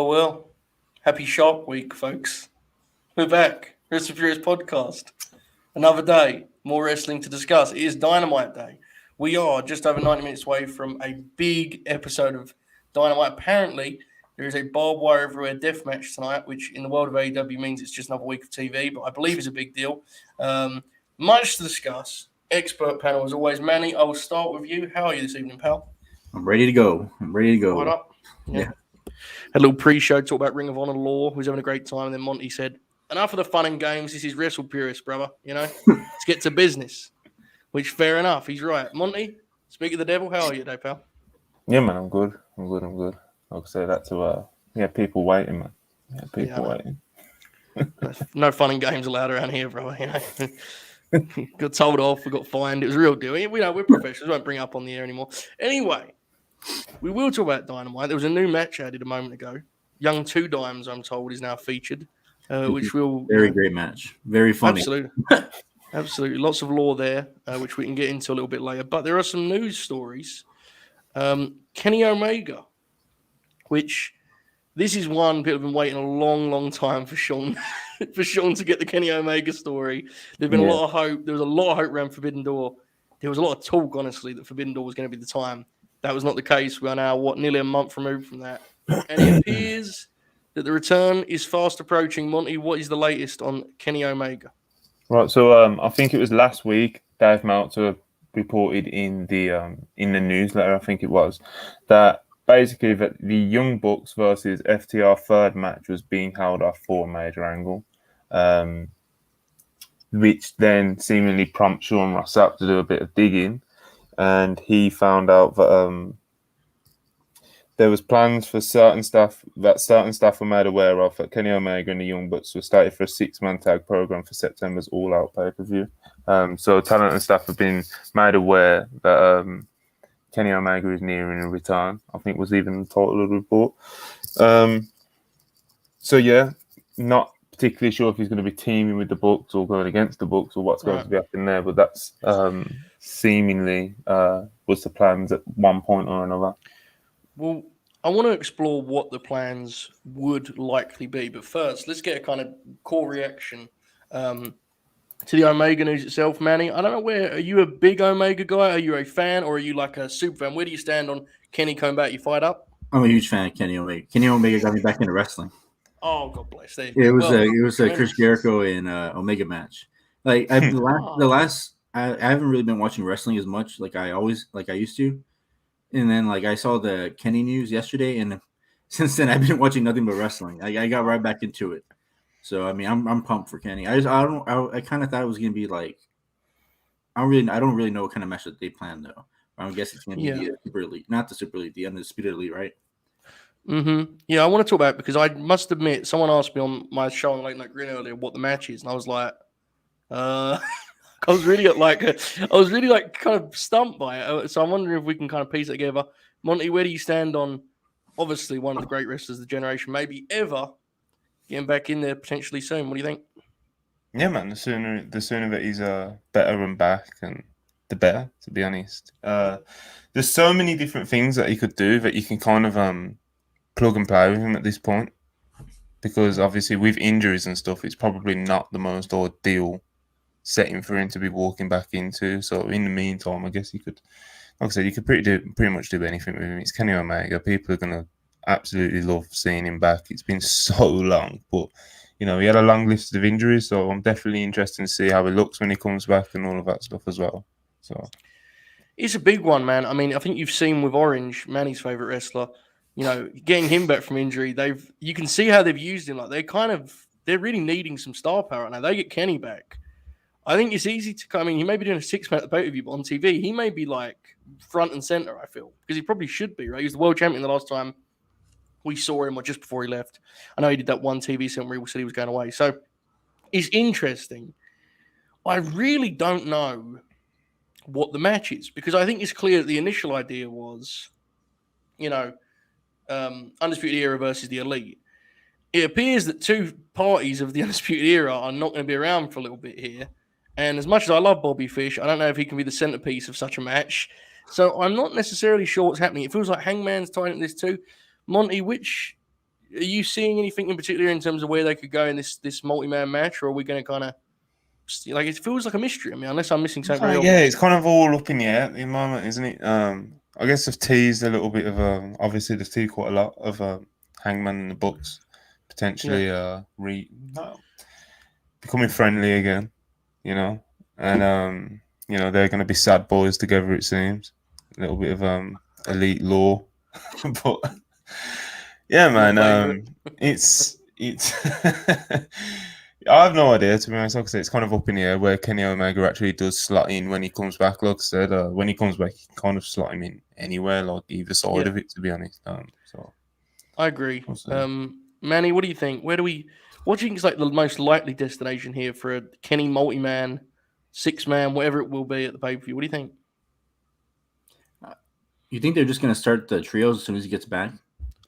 Well. Happy Shark Week, folks. We're back. Wrestling Furious podcast. Another day, more wrestling to discuss. It is Dynamite Day. We are just over 90 minutes away from a big episode of Dynamite. Apparently, there is a barbed wire everywhere death match tonight, which in the world of AEW means it's just another week of TV, but I believe is a big deal. Much to discuss. Expert panel as always. Manny, I will start with you. How are you this evening, pal? I'm ready to go. Right up. Yeah. Had a little pre-show, talk about Ring of Honor lore, who's having a great time, and then Monty said, enough of the fun and games, this is Wrestle Purist, brother, let's get to business, which fair enough, he's right. Monty, speak of the devil, how are you today, pal? Yeah, man, I'm good. I'll say that to, people waiting, man. Waiting. No fun and games allowed around here, brother, Got told off, we got fined, it was a real deal. We're professionals, we won't bring it up on the air anymore. Anyway, we will talk about Dynamite. There was a new match added a moment ago. Young Two Dimes, I'm told, is now featured, which will... Very great match. Very funny. Absolutely. Lots of lore there, which we can get into a little bit later. But there are some news stories. Kenny Omega, which this is one people have been waiting a long, long time for Sean to get the Kenny Omega story. There's been a lot of hope. There was a lot of hope around Forbidden Door. There was a lot of talk, honestly, that Forbidden Door was going to be the time. That was not the case. We are now, nearly a month removed from that. And it appears that the return is fast approaching. Monty, what is the latest on Kenny Omega? Right, so I think it was last week, Dave Meltzer reported in the newsletter, I think it was, that basically that the Young Bucks versus FTR third match was being held off for a major angle, which then seemingly prompts Sean Ross Sapp to do a bit of digging. And he found out that there was plans for certain stuff were made aware of that Kenny Omega and the Young Bucks were started for a 6-man tag program for September's All Out pay-per-view. So talent and staff have been made aware that Kenny Omega is nearing a return. I think was even the title of the report. Not particularly sure if he's going to be teaming with the Bucks or going against the Bucks or what's going to be happening there, but that's seemingly was the plans at one point or another. Well, I want to explore what the plans would likely be, but first, let's get a kind of core reaction to the Omega news itself, Manny. I don't know are you a big Omega guy? Are you a fan, or are you like a super fan? Where do you stand on Kenny coming back? You fired up? I'm a huge fan of Kenny Omega. Kenny Omega got me back into wrestling. Oh, God bless. It was a Chris Jericho and Omega match. I haven't really been watching wrestling as much like I used to. And then I saw the Kenny news yesterday, and since then I've been watching nothing but wrestling. I got right back into it. So I mean I'm pumped for Kenny. I kind of thought it was gonna be I don't really know what kind of match that they planned though. I guess it's gonna be the Super Elite, not the Super Elite, the Undisputed Elite, right? Mm-hmm. Yeah, I want to talk about it because I must admit, someone asked me on my show on Late Night Grin earlier what the match is, and I was like, I was really kind of stumped by it. So I'm wondering if we can kind of piece it together. Monty, where do you stand on obviously one of the great wrestlers of the generation, maybe ever getting back in there potentially soon? What do you think? Yeah, man. The sooner that he's better and back, and the better. To be honest, there's so many different things that he could do that you can kind of plug and play with him at this point, because obviously with injuries and stuff, it's probably not the most ideal setting for him to be walking back into. So in the meantime, I guess you could, like I said, you could pretty much do anything with him. It's Kenny Omega. People are gonna absolutely love seeing him back. It's been so long, but he had a long list of injuries, so I'm definitely interested to see how he looks when he comes back and all of that stuff as well. So it's a big one, man. I mean, I think you've seen with Orange, Manny's favorite wrestler, getting him back from injury. You can see how they've used him. They're really needing some star power right now. They get Kenny back. I think it's easy to come in. He may be doing a 6-man pay-per-view, but on TV, he may be front and center, I feel, because he probably should be, right? He was the world champion the last time we saw him, or just before he left. I know he did that one TV segment where he said he was going away. So it's interesting. I really don't know what the match is, because I think it's clear that the initial idea was, Undisputed Era versus the Elite. It appears that two parties of the Undisputed Era are not going to be around for a little bit here. And as much as I love Bobby Fish, I don't know if he can be the centerpiece of such a match. So I'm not necessarily sure what's happening. It feels like Hangman's tying into this too. Monty, which Are you seeing anything in particular in terms of where they could go in this multi-man match, or are we going to kind of like it feels like a mystery? I mean, unless I'm missing something. Yeah, it's kind of all up in the air at the moment, isn't it? I guess they've teased a little bit of obviously they've teased quite a lot of Hangman and the Bucks potentially becoming friendly again, you know, and they're going to be sad boys together. It seems a little bit of elite law, but yeah, man, it's. I have no idea, to be honest. Like I said, it's kind of up in the air where Kenny Omega actually does slot in when he comes back. Like I said, when he comes back, you can kind of slot him in anywhere, like either side of it, to be honest. So I agree. Manny, what do you think? What do you think is like the most likely destination here for a Kenny multi-man, 6-man, whatever it will be at the pay-per-view? What do you think? You think they're just going to start the trios as soon as he gets back?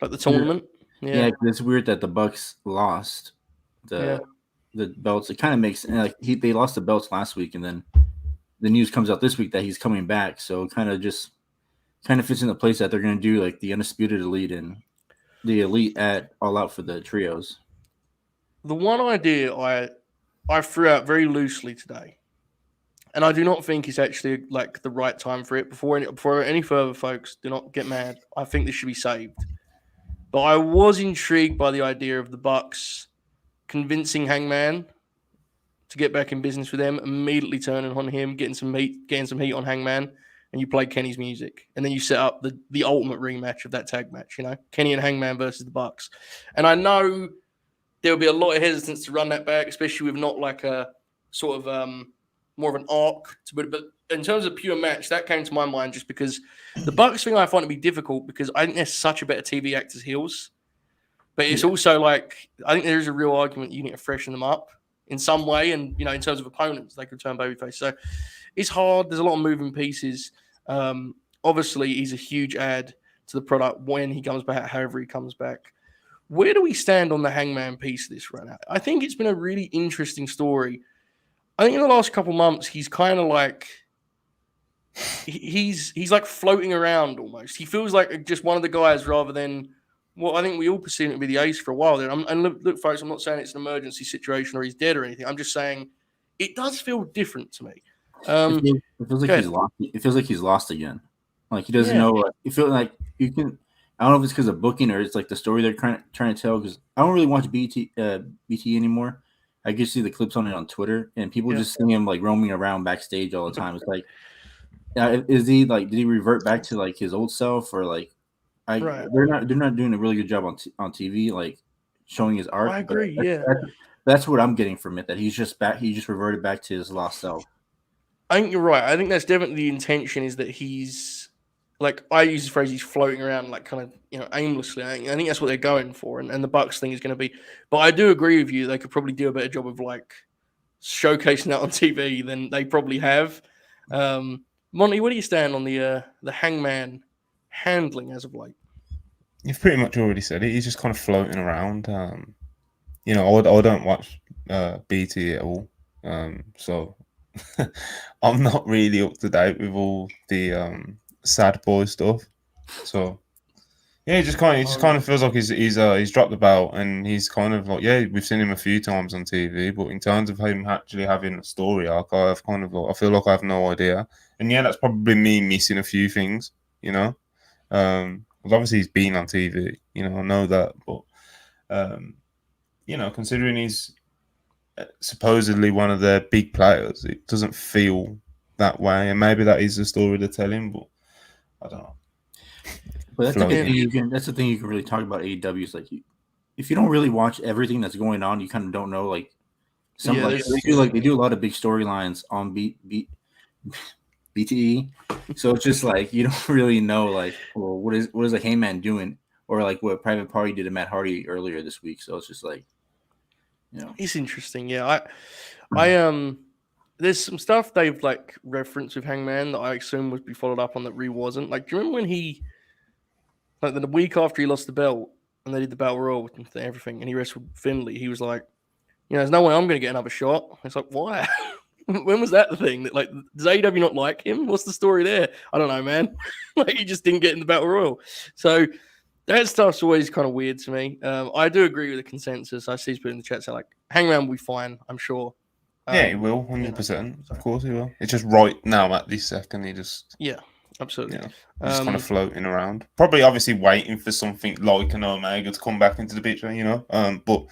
Like the tournament? Yeah, it's weird that the Bucks lost the belts. It kind of makes they lost the belts last week, and then the news comes out this week that he's coming back. So it kind of fits into place that they're going to do like the Undisputed Elite and the Elite at All Out for the trios. The one idea I threw out very loosely today, and I do not think it's actually like the right time for it. Before any further, folks, do not get mad. I think this should be saved. But I was intrigued by the idea of the Bucks convincing Hangman to get back in business with them, immediately turning on him, getting some heat on Hangman, and you play Kenny's music, and then you set up the ultimate rematch of that tag match. You know, Kenny and Hangman versus the Bucks. And I know there will be a lot of hesitance to run that back, especially with not like a sort of more of an arc to it. But in terms of pure match, that came to my mind just because the Bucks thing I find to be difficult because I think they're such a better TV act as heels. But it's also like, I think there is a real argument you need to freshen them up in some way. And, you know, in terms of opponents, they could turn babyface. So it's hard. There's a lot of moving pieces. Obviously, he's a huge add to the product when he comes back, however he comes back. Where do we stand on the Hangman piece of this right now? I think it's been a really interesting story. I think in the last couple months, he's kind of like, he's like floating around almost. He feels like just one of the guys rather than what I think we all perceive him to be the ace for a while there. And look, folks, I'm not saying it's an emergency situation or he's dead or anything. I'm just saying it does feel different to me. It feels like he's lost. It feels like he's lost again. Like he doesn't know. It feels like you can. I don't know if it's because of booking or it's like the story they're trying to tell. Because I don't really watch BT anymore. I just see the clips on it on Twitter, and people just see him like roaming around backstage all the time. It's like, is he like? Did he revert back to like his old self, or like? They're not doing a really good job on TV, like showing his art. I agree. That's what I'm getting from it. That he's just back. He just reverted back to his lost self. I think you're right. I think that's definitely the intention. Is that he's like I use the phrase he's floating around like kind of aimlessly. I think that's what they're going for, and the Bucks thing is going to be. But I do agree with you. They could probably do a better job of like showcasing that on TV than they probably have. Monty, where do you stand on the Hangman handling as of late? You've pretty much already said it. He's just kind of floating around. I don't watch BT at all, so I'm not really up to date with all the sad boy stuff. So yeah, it just kind of feels like he's dropped the belt and he's kind of like we've seen him a few times on TV, but in terms of him actually having a story arc, I feel like I have no idea. And that's probably me missing a few things, Because obviously he's been on TV, I know that, but considering he's supposedly one of their big players, it doesn't feel that way, and maybe that is the story they're telling, but I don't know. But that's the thing you can really talk about AEW is like, if you don't really watch everything that's going on, you kind of don't know like they do a lot of big storylines on BTE. So it's just like you don't really know like, well, what is a Heyman doing, or like what Private Party did to Matt Hardy earlier this week. So it's just like, it's interesting. Yeah, I there's some stuff they've like referenced with Hangman that I assume would be followed up on that wasn't. Like, do you remember when he like the week after he lost the belt and they did the Battle Royal with everything and he wrestled Finlay? He was like, there's no way I'm going to get another shot. It's like, why? When was that the thing? That like, does AEW not like him? What's the story there? I don't know, man. Like, he just didn't get in the Battle Royal. So That stuff's always kind of weird to me. I do agree with the consensus. I see people in the chat say like Hangman will be fine, I'm sure. Yeah, he will, 100%. So. Of course he will. It's just right now at this second, he just absolutely. Just kind of floating around. Probably obviously waiting for something like an Omega to come back into the picture, but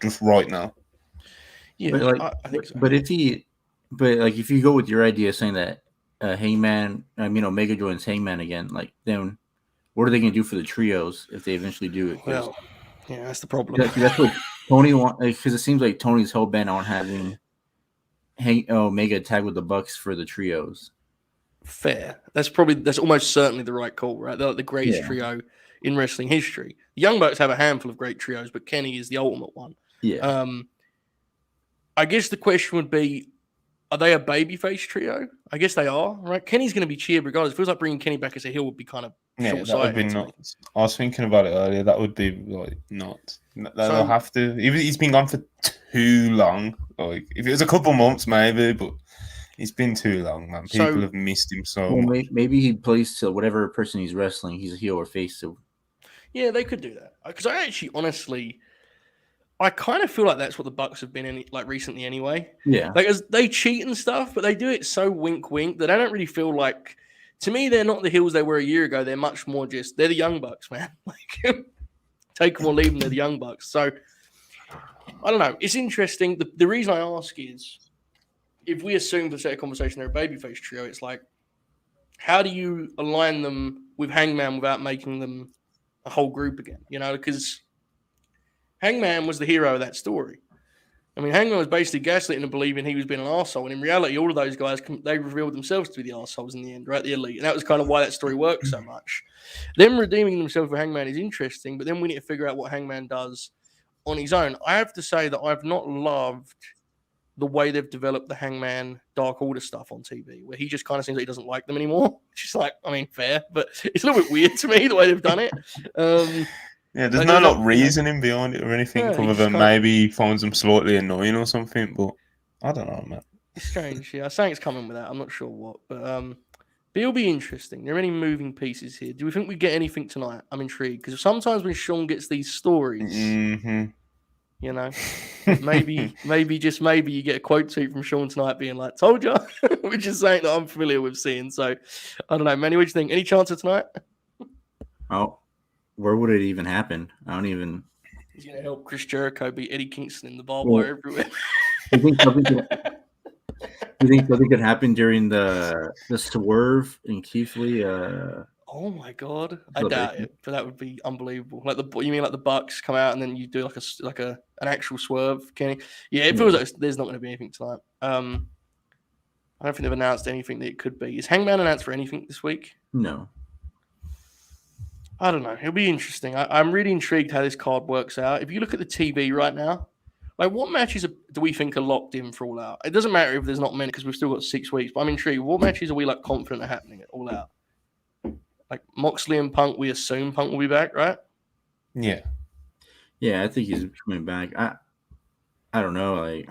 just right now. Yeah, but I think so. But if you go with your idea saying that Hangman, Omega joins Hangman again, like then what are they going to do for the trios if they eventually do it? Well, yeah, that's the problem. That's what Tony wants, because it seems like Tony's hell bent on having Omega tag with the Bucks for the trios. Fair. That's almost certainly the right call, right? They're like the greatest trio in wrestling history. The Young Bucks have a handful of great trios, but Kenny is the ultimate one. Yeah. I guess the question would be, are they a babyface trio? I guess they are, right? Kenny's going to be cheered regardless. It feels like bringing Kenny back as a heel would be kind of short-sighted. That would be nuts. I was thinking about it earlier. That would be like nuts. They'll have to. He's been gone for too long. Like if it was a couple months, maybe, but it's been too long, man. People have missed him so much. Maybe he plays to whatever person he's wrestling. He's a heel or face. So yeah, they could do that. Because I actually, honestly, I kind of feel like that's what the Bucks have been recently anyway. Yeah. Like as they cheat and stuff, but they do it so wink that I don't really feel like, to me, they're not the heels they were a year ago. They're much more they're the Young Bucks, man. Like take them or leave them, they're the Young Bucks. So I don't know. It's interesting. The reason I ask is, if we assume for the sake of conversation they're a babyface trio, it's like, how do you align them with Hangman without making them a whole group again? Because Hangman was the hero of that story. I mean, Hangman was basically gaslighting and believing he was being an arsehole. And in reality, all of those guys, they revealed themselves to be the arseholes in the end, right? The Elite. And that was kind of why that story worked so much. Them redeeming themselves for Hangman is interesting, but then we need to figure out what Hangman does on his own. I have to say that I've not loved the way they've developed the Hangman Dark Order stuff on TV, where he just kind of seems like he doesn't like them anymore. It's just like, I mean, fair, but it's a little bit weird to me the way they've done it. Yeah, there's no reasoning behind it or anything, other than maybe he finds them slightly annoying or something, but I don't know, man. It's strange, yeah. I think it's coming with that. I'm not sure what, but it'll be interesting. There are any moving pieces here. Do we think we get anything tonight? I'm intrigued, because sometimes when Sean gets these stories, maybe just maybe you get a quote tweet from Sean tonight being like, told you, which is something that I'm familiar with seeing. So, I don't know, Manny, what do you think? Any chance of tonight? Oh, where would it even happen? I don't even. He's going to help Chris Jericho beat Eddie Kingston in the barbed wire everywhere. You think something could happen during the Swerve and Keith Lee? Oh my god, I doubt it, but that would be unbelievable. You mean like the Bucks come out and then you do an actual Swerve, Kenny? Yeah, it feels like there's not going to be anything tonight. I don't think they've announced anything that it could be. Is Hangman announced for anything this week? No. I don't know. It'll be interesting. I'm really intrigued how this card works out. If you look at the TV right now, like what matches do we think are locked in for All Out? It doesn't matter if there's not many because we've still got 6 weeks. But I'm intrigued. What matches are we like confident are happening at All Out? Like Moxley and Punk, we assume Punk will be back, right? Yeah. Yeah, I think he's coming back. I don't know. Like,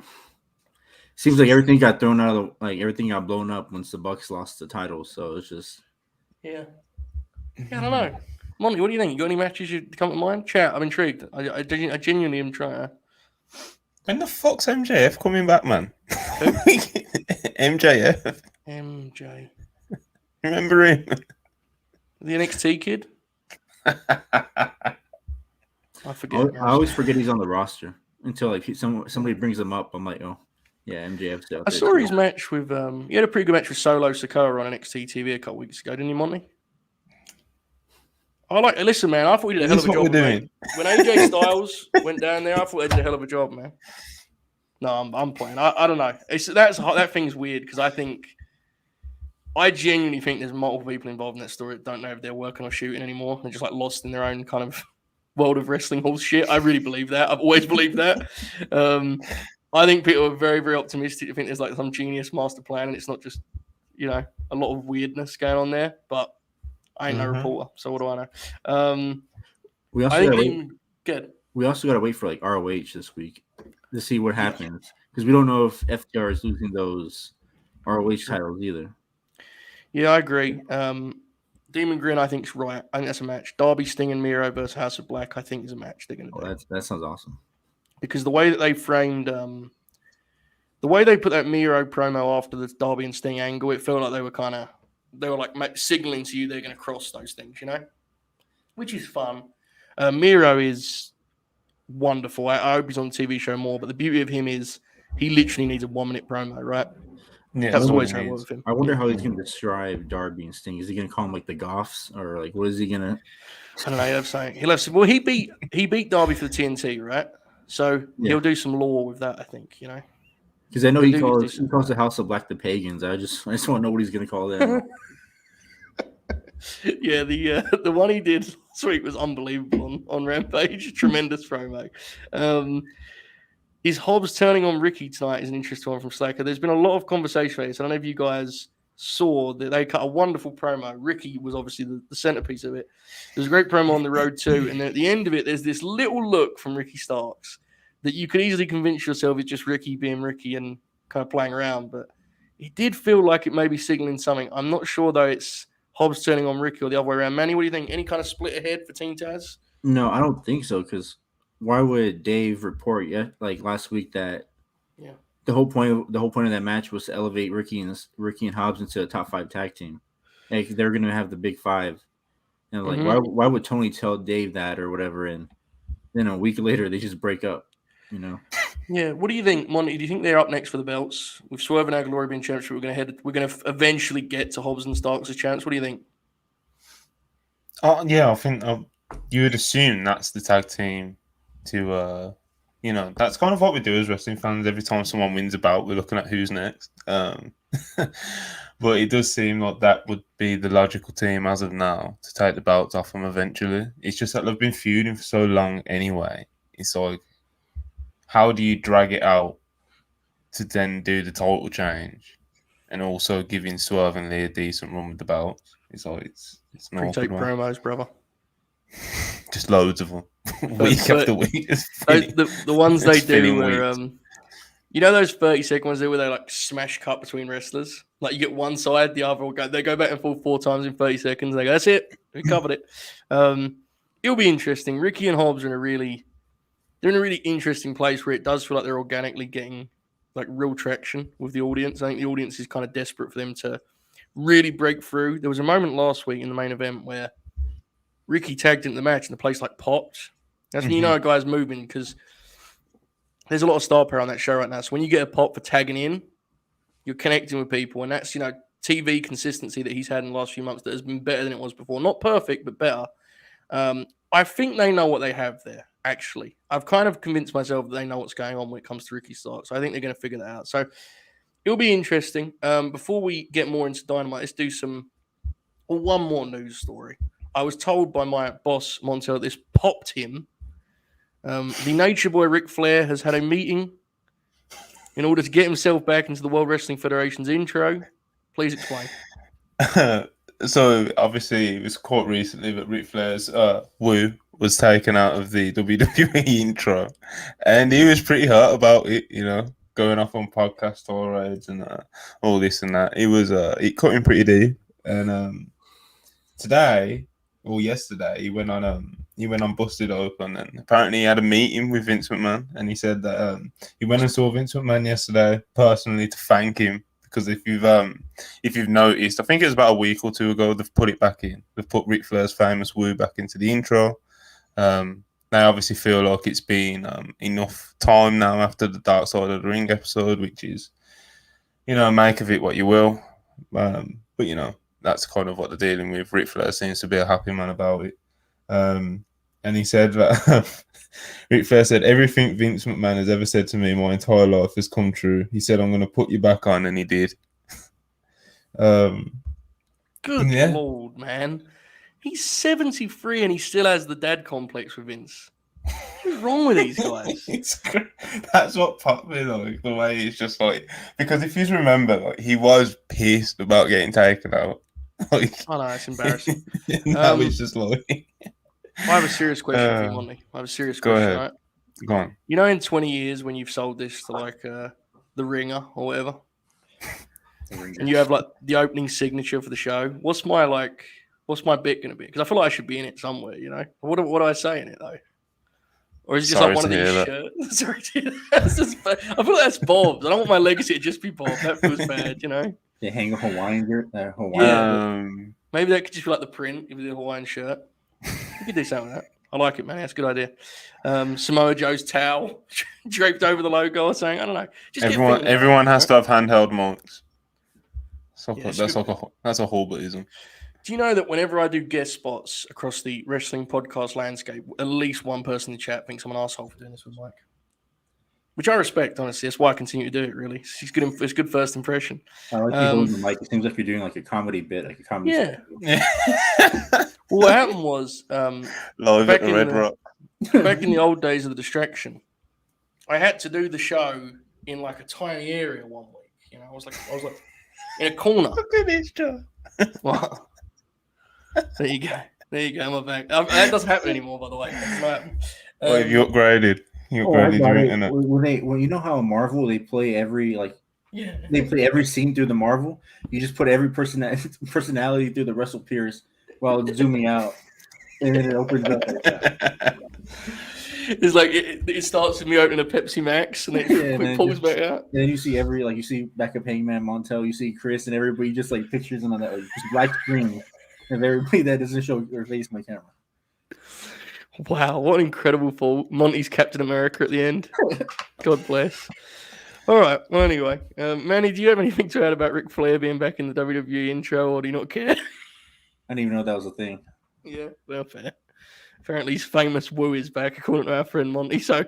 seems like everything got thrown out of everything got blown up once the Bucks lost the title. So it's just. Yeah, I don't know. Monty, what do you think? You got any matches you come to mind? Chat, I'm intrigued. I genuinely am trying. When the fuck's MJF coming back, man? MJF. MJ. Remember him? The NXT kid? I forget. I always forget he's on the roster until somebody brings him up. I'm like, oh, yeah, MJF's out there. I saw his match with he had a pretty good match with Solo Sikoa on NXT TV a couple weeks ago, didn't you, Monty? Listen, man, I thought we did a hell of a job. When AJ Styles went down there, I thought they did a hell of a job, man. No, I'm playing. I don't know. That thing's weird because I genuinely think there's multiple people involved in that story that don't know if they're working or shooting anymore. They're just like lost in their own kind of world of wrestling horse shit. I really believe that. I've always believed that. I think people are very, very optimistic to think there's like some genius master plan and it's not just, a lot of weirdness going on there. But I ain't no reporter, so what do I know? We also got to wait for like ROH this week to see what happens because we don't know if FTR is losing those ROH titles either. Yeah, I agree. Demon Grin, I think, is right. I think that's a match. Darby, Sting, and Miro versus House of Black, I think, is a match they're going to do. That sounds awesome. Because the way that they framed, the way they put that Miro promo after the Darby and Sting angle, it felt like they were like signaling to you they're going to cross those things, which is fun. Miro is wonderful. I hope he's on the TV show more, but the beauty of him is he literally needs a 1 minute promo, right? Yeah, That's always how it works with him. I wonder how he's going to describe Darby and Sting. Is he going to call him like the Goths, or like what is he going to? I don't know. Well, he beat Darby for the TNT, right? So he'll do some lore with that, I think. Because I know he calls the House of Black the Pagans. I just want to know what he's going to call them. Yeah, the one he did last week was unbelievable on Rampage. Tremendous promo. Is Hobbs turning on Ricky tonight is an interesting one from Slacker. There's been a lot of conversation about this. I don't know if you guys saw that they cut a wonderful promo. Ricky was obviously the centerpiece of it. There's a great promo on the road too. And then at the end of it, there's this little look from Ricky Starks that you could easily convince yourself it's just Ricky being Ricky and kind of playing around. But it did feel like it may be signaling something. I'm not sure though it's Hobbs turning on Ricky or the other way around. Manny, what do you think? Any kind of split ahead for Team Taz? No, I don't think so. Because why would Dave report like last week that the whole point of that match was to elevate Ricky and Hobbs into a top 5 tag team? Like they're going to have the big 5, and like why would Tony tell Dave that or whatever? And then a week later they just break up. Yeah, what do you think, Monty? Do you think they're up next for the belts? With Swerve and our Glory being championship, we're going to eventually get to Hobbs and Starks' chance. What do you think? Yeah, I think you would assume that's the tag team to, that's kind of what we do as wrestling fans. Every time someone wins a bout, we're looking at who's next. But it does seem like that would be the logical team as of now to take the belts off them eventually. It's just that they've been feuding for so long anyway. It's like, how do you drag it out to then do the title change and also giving Swerve and Lee a decent run with the belts? It's like it's not take promos, brother. Just loads of them, week after week. The ones they do are, those 30-second ones where they like smash cut between wrestlers. Like you get one side, the other will go. They go back and forth 4 times in 30 seconds. They go, that's it. We covered it. It'll be interesting. Ricky and Hobbs are in a really interesting place where it does feel like they're organically getting like real traction with the audience. I think the audience is kind of desperate for them to really break through. There was a moment last week in the main event where Ricky tagged into the match and the place like popped. That's when you know a guy's moving because there's a lot of star power on that show right now. So when you get a pop for tagging in, you're connecting with people. And that's, TV consistency that he's had in the last few months that has been better than it was before. Not perfect, but better. I think they know what they have there, actually. I've kind of convinced myself that they know what's going on when it comes to Ricky Starks. So I think they're going to figure that out. So it'll be interesting. Before we get more into Dynamite, let's do one more news story. I was told by my boss, Montel, that this popped him. The Nature Boy Ric Flair has had a meeting in order to get himself back into the World Wrestling Federation's intro. Please explain. So, obviously, it was caught recently that Ric Flair's woo was taken out of the WWE intro. And he was pretty hurt about it, going off on podcast tour rides and all this and that. It cut him pretty deep. And yesterday, he went on Busted Open, and apparently he had a meeting with Vince McMahon, and he said that he went and saw Vince McMahon yesterday personally to thank him because if you've noticed, I think it was about a week or 2 ago, they've put it back in. They've put Ric Flair's famous woo back into the intro. They obviously feel like it's been enough time now after the Dark Side of the Ring episode, which is, make of it what you will. But that's kind of what they're dealing with. Ric Flair seems to be a happy man about it. And he said that Ric Flair said, everything Vince McMahon has ever said to me my entire life has come true. He said, I'm going to put you back on, and he did. Good Lord, man. He's 73 and he still has the dad complex with Vince. What's wrong with these guys? That's what popped me, like, the way it's just like, because if you remember, like, he was pissed about getting taken out. Like, I know, it's embarrassing. That was just like... I have a serious question for you, Monty. I have a serious question. Go ahead. Right? Go on. In 20 years when you've sold this to like the Ringer or whatever, and you have like the opening signature for the show, what's my What's my bit going to be? Because I feel like I should be in it somewhere, you know? What do I say in it, though? Or is it just like one of these shirts? Sorry to hear that. I feel like that's Bob's. I don't want my legacy to just be Bob. That feels bad, you know? They hang a Hawaiian shirt. Maybe that could just be like the print of the Hawaiian shirt. You could do something like that. I like it, man. That's a good idea. Samoa Joe's towel draped over the logo or something. I don't know. Just everyone has to have handheld mics. That's a Horbatism. Do you know that whenever I do guest spots across the wrestling podcast landscape, at least one person in the chat thinks I'm an asshole for doing this with Mike? Which I respect, honestly. That's why I continue to do it, really. It's good first impression. I like you holding the mic. It seems like you're doing like a comedy bit, like a comedy. Yeah. Well, what happened was back in the old days of the distraction, I had to do the show in like a tiny area one week. You know, I was like in a corner. Look at this job. Well, there you go. My back. That doesn't happen anymore, by the way. Well, you upgraded. When you know how Marvel they play every they play every scene through the Marvel. You just put every personality through the Russell Pierce while zooming out, and then it opens up. Like that. It's like it starts with me opening a Pepsi Max, and then it pulls back out. And then you see you see backup Hangman Montel, you see Chris, and everybody just like pictures them on that just black screen of everybody that doesn't show their face on the camera. Wow, what an incredible fall. Monty's Captain America at the end. God bless. All right, well, anyway. Manny, do you have anything to add about Ric Flair being back in the WWE intro, or do you not care? I didn't even know that was a thing. Yeah, well, fair. Apparently his famous woo is back, according to our friend Monty. So,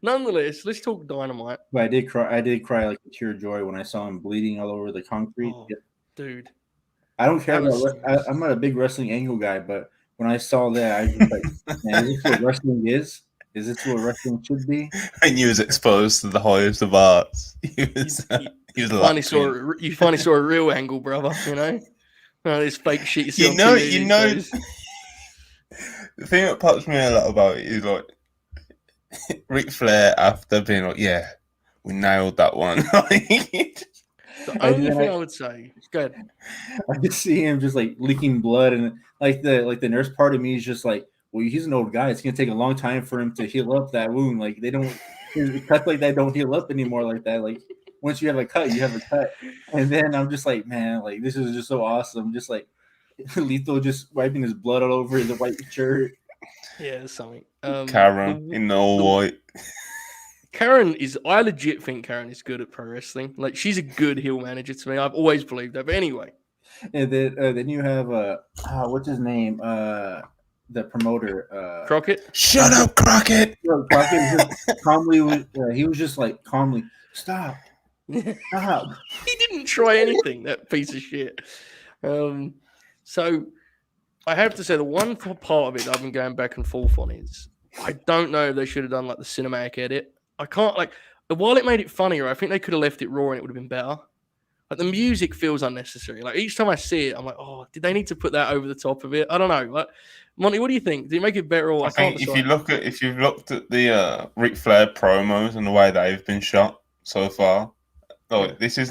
nonetheless, let's talk Dynamite. But I did cry like a tear of joy when I saw him bleeding all over the concrete. Oh, dude. I don't care about I'm not a big wrestling angle guy, but when I saw that, I was just like, man, is this what wrestling is? Is this what wrestling should be? And you was exposed to the highest of arts. You finally saw a real angle, brother, you know? This fake shit you see you know, the thing that pops me a lot about it is like Ric Flair after being like, yeah, we nailed that one. The only thing I would say, go ahead. I just see him just like leaking blood, and like the nurse part of me is just like, well, he's an old guy. It's gonna take a long time for him to heal up that wound. Like they don't cuts like that don't heal up anymore like that. Like once you have a cut, you have a cut. And then I'm just like, man, like this is just so awesome. Just like Lethal just wiping his blood all over the white shirt. Yeah, something. Karen in the all white. I legit think Karen is good at pro wrestling. Like she's a good heel manager to me. I've always believed that. But anyway. And then you have what's his name? The promoter. Crockett. Shut up, Crockett. Crockett just calmly he was just like calmly, stop. Stop. He didn't try anything, that piece of shit. So I have to say the one part of it I've been going back and forth on is I don't know if they should have done like the cinematic edit. I can't while it made it funnier, I think they could have left it raw and it would have been better. Like the music feels unnecessary. Like each time I see it, I'm like, oh, did they need to put that over the top of it? I don't know. Like, Monty, what do you think? Did it make it better or I think if you've looked at the Ric Flair promos and the way they've been shot so far, this is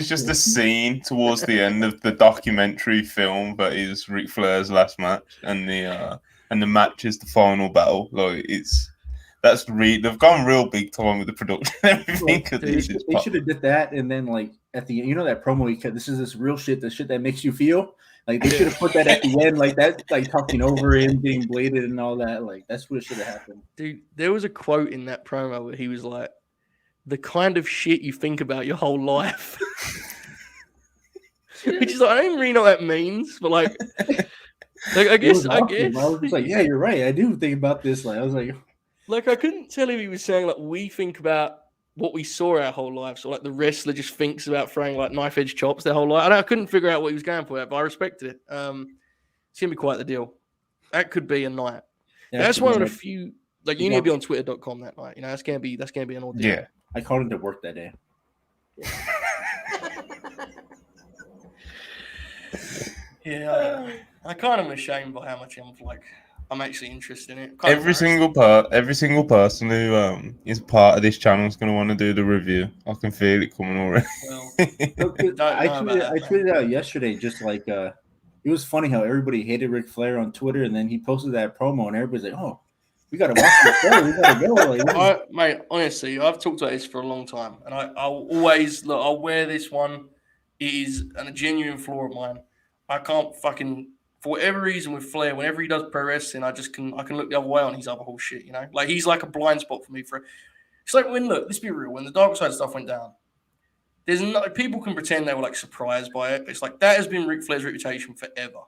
just a scene towards the end of the documentary film that is Ric Flair's last match, and the match is the final battle. Like they've gone real big time with the production and everything. They should have did that, and then like at the end, that promo he cut. This is this real shit, the shit that makes you feel. Like they should have put that at the end, like that, like talking over him, getting bladed and all that. Like that's what should have happened. Dude, there was a quote in that promo where he was like, "The kind of shit you think about your whole life," which is like, I don't even really know what that means, but like I guess. I was just like, yeah, you're right. I do think about this. Like I was like I couldn't tell if he was saying like we think about what we saw our whole lives, or like the wrestler just thinks about throwing like knife edge chops their whole life. I couldn't figure out what he was going for, but I respected it. It's gonna be quite the deal. That could be a night. Yeah, that's one of the few. Like you need to be on Twitter.com that night. You know, that's gonna be an ordeal. Yeah, I called him to work that day. Yeah, I kind of am ashamed by how much I'm actually interested in it. Every single person who is part of this channel is going to want to do the review. I can feel it coming already. Well, I tweeted out yesterday just like it was funny how everybody hated Ric Flair on Twitter, and then he posted that promo, and everybody's like, "Oh, we gotta watch the show. We gotta go." Like, Mate, honestly, I've talked about this for a long time, and I'll always look. I'll wear this one. It is a genuine flaw of mine. I can't fucking, for whatever reason with Flair, whenever he does pro wrestling, I can look the other way on his other whole shit. You know, like he's like a blind spot for me. It's like let's be real. When the Dark Side stuff went down, there's no people can pretend they were like surprised by it. It's like that has been Ric Flair's reputation forever.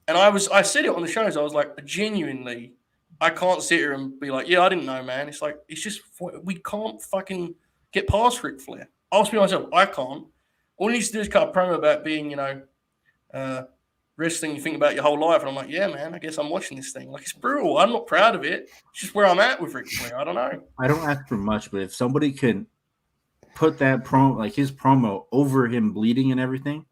And I said it on the shows. I was like, genuinely, I can't sit here and be like, yeah, I didn't know, man. It's like, it's just, we can't fucking get past Ric Flair. I'll speak myself, I can't. All he needs to do is cut a promo about being, wrestling you think about your whole life. And I'm like, yeah, man, I guess I'm watching this thing. Like, it's brutal. I'm not proud of it. It's just where I'm at with Ric Flair. I don't know. I don't ask for much, but if somebody can put that promo, like his promo, over him bleeding and everything,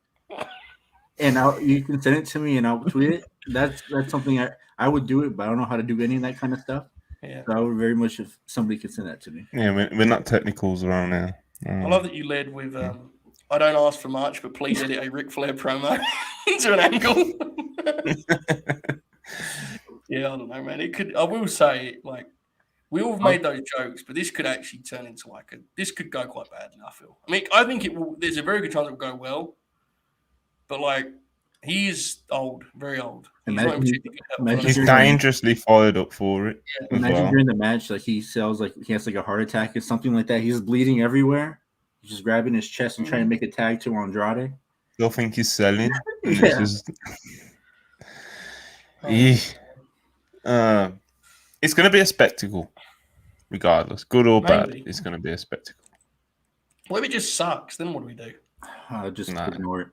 and you can send it to me and I'll tweet it, that's something I would do it, but I don't know how to do any of that kind of stuff. Yeah. So I would very much if somebody could send that to me. Yeah, we're not technicals around now. I love that you led with I don't ask for much, but please edit a Ric Flair promo into an angle. Yeah, I don't know, man. I will say, like, we all have made those jokes, but this could actually turn into this could go quite badly, I feel. I mean, I think it will. There's a very good chance it will go well, but like, he is old, very old. He's dangerously fired up for it. Yeah. Imagine during the match, like he sells, like he has like a heart attack or something like that. He's bleeding everywhere. He's just grabbing his chest and trying to make a tag to Andrade. They'll think he's selling. Yeah. It's going to be a spectacle, regardless, good or bad. Maybe. It's going to be a spectacle. What if it just sucks? Then what do we do? Just ignore it.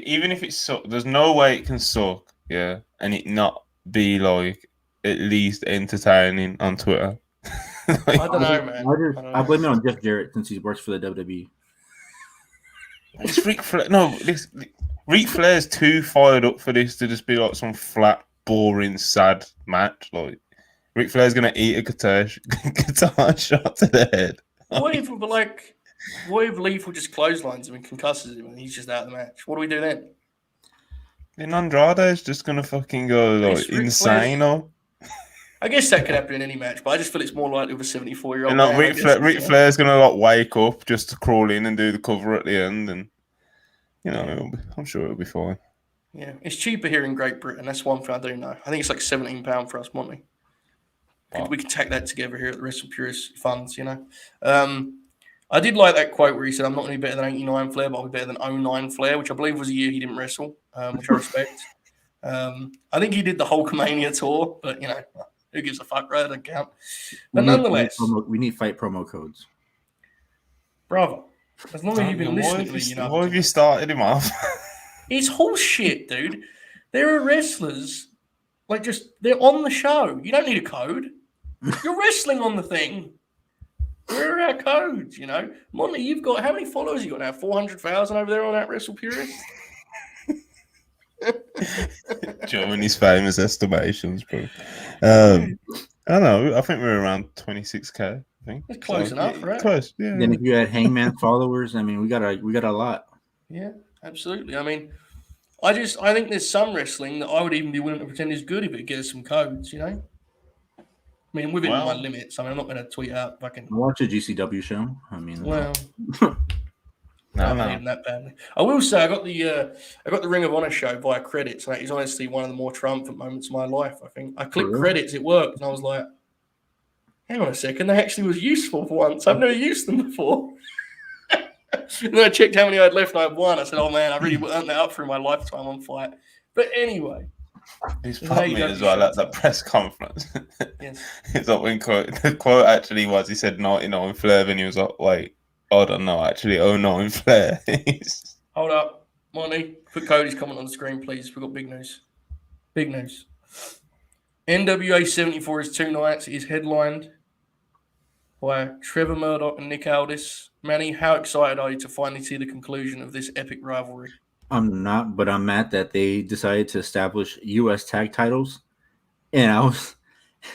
Even if it sucks, there's no way it can suck, yeah, and it not be like at least entertaining on Twitter. I don't know, man. I blame it on Jeff Jarrett since he works for the WWE. It's Ric Flair. No, Ric Flair's too fired up for this to just be like some flat, boring, sad match. Like Ric Flair's gonna eat a guitar shot to the head. What if Lethal just clotheslines him and concusses him and he's just out of the match? What do we do then? Then Andrade's just gonna fucking go like insane, or I guess that could happen in any match, but I just feel it's more likely with a 74-year-old. And like Ric Flair's gonna like wake up just to crawl in and do the cover at the end, and I'm sure it'll be fine. Yeah, it's cheaper here in Great Britain. That's one thing I do know. I think it's like £17 for us monthly. We could tack that together here at the Wrestle Purist Funds, I did like that quote where he said, I'm not going to be better than 89 Flair, but I'll be better than 09 Flair, which I believe was a year he didn't wrestle, which I respect. I think he did the Hulkamania tour, but, who gives a fuck, right? That doesn't count. But nonetheless. We need fight promo codes. Brother, as long as you've been listening to me, why have you started him off? It's horse shit, dude. There are wrestlers, they're on the show. You don't need a code. You're wrestling on the thing. Where are our codes, Monty, you've got, how many followers you got now? 400,000 over there on that Wrestle Purist? Joe and his famous estimations, bro. I don't know. I think we're around 26K. I think it's close enough, right? Close, yeah. Then if you had Hangman followers, I mean, we got a lot. Yeah, absolutely. I mean, I think there's some wrestling that I would even be willing to pretend is good if it gets some codes, I mean, within my limits. I mean, I'm not going to tweet out fucking. I watch a GCW show. I mean, well. No. That badly. I will say I got the Ring of Honor show via credits, and that is honestly one of the more triumphant moments of my life. I think I clicked credits, it worked, and I was like, "Hang on a second, they actually was useful for once. I've never used them before." And then I checked how many I had left, and I had one. I said, "Oh man, I really earned that up through my lifetime on Fight." But anyway, he's put me as well at that press conference. Yes. It's like when the quote actually was, he said 99 Flair, and he was like, wait. I don't know, actually. 09 Flair. Hold up. Monty, put Cody's comment on the screen, please. We've got big news. Big news. NWA 74 is 2 nights. It is headlined by Trevor Murdoch and Nick Aldis. Manny, how excited are you to finally see the conclusion of this epic rivalry? I'm not, but I'm mad that they decided to establish U.S. tag titles. And I was...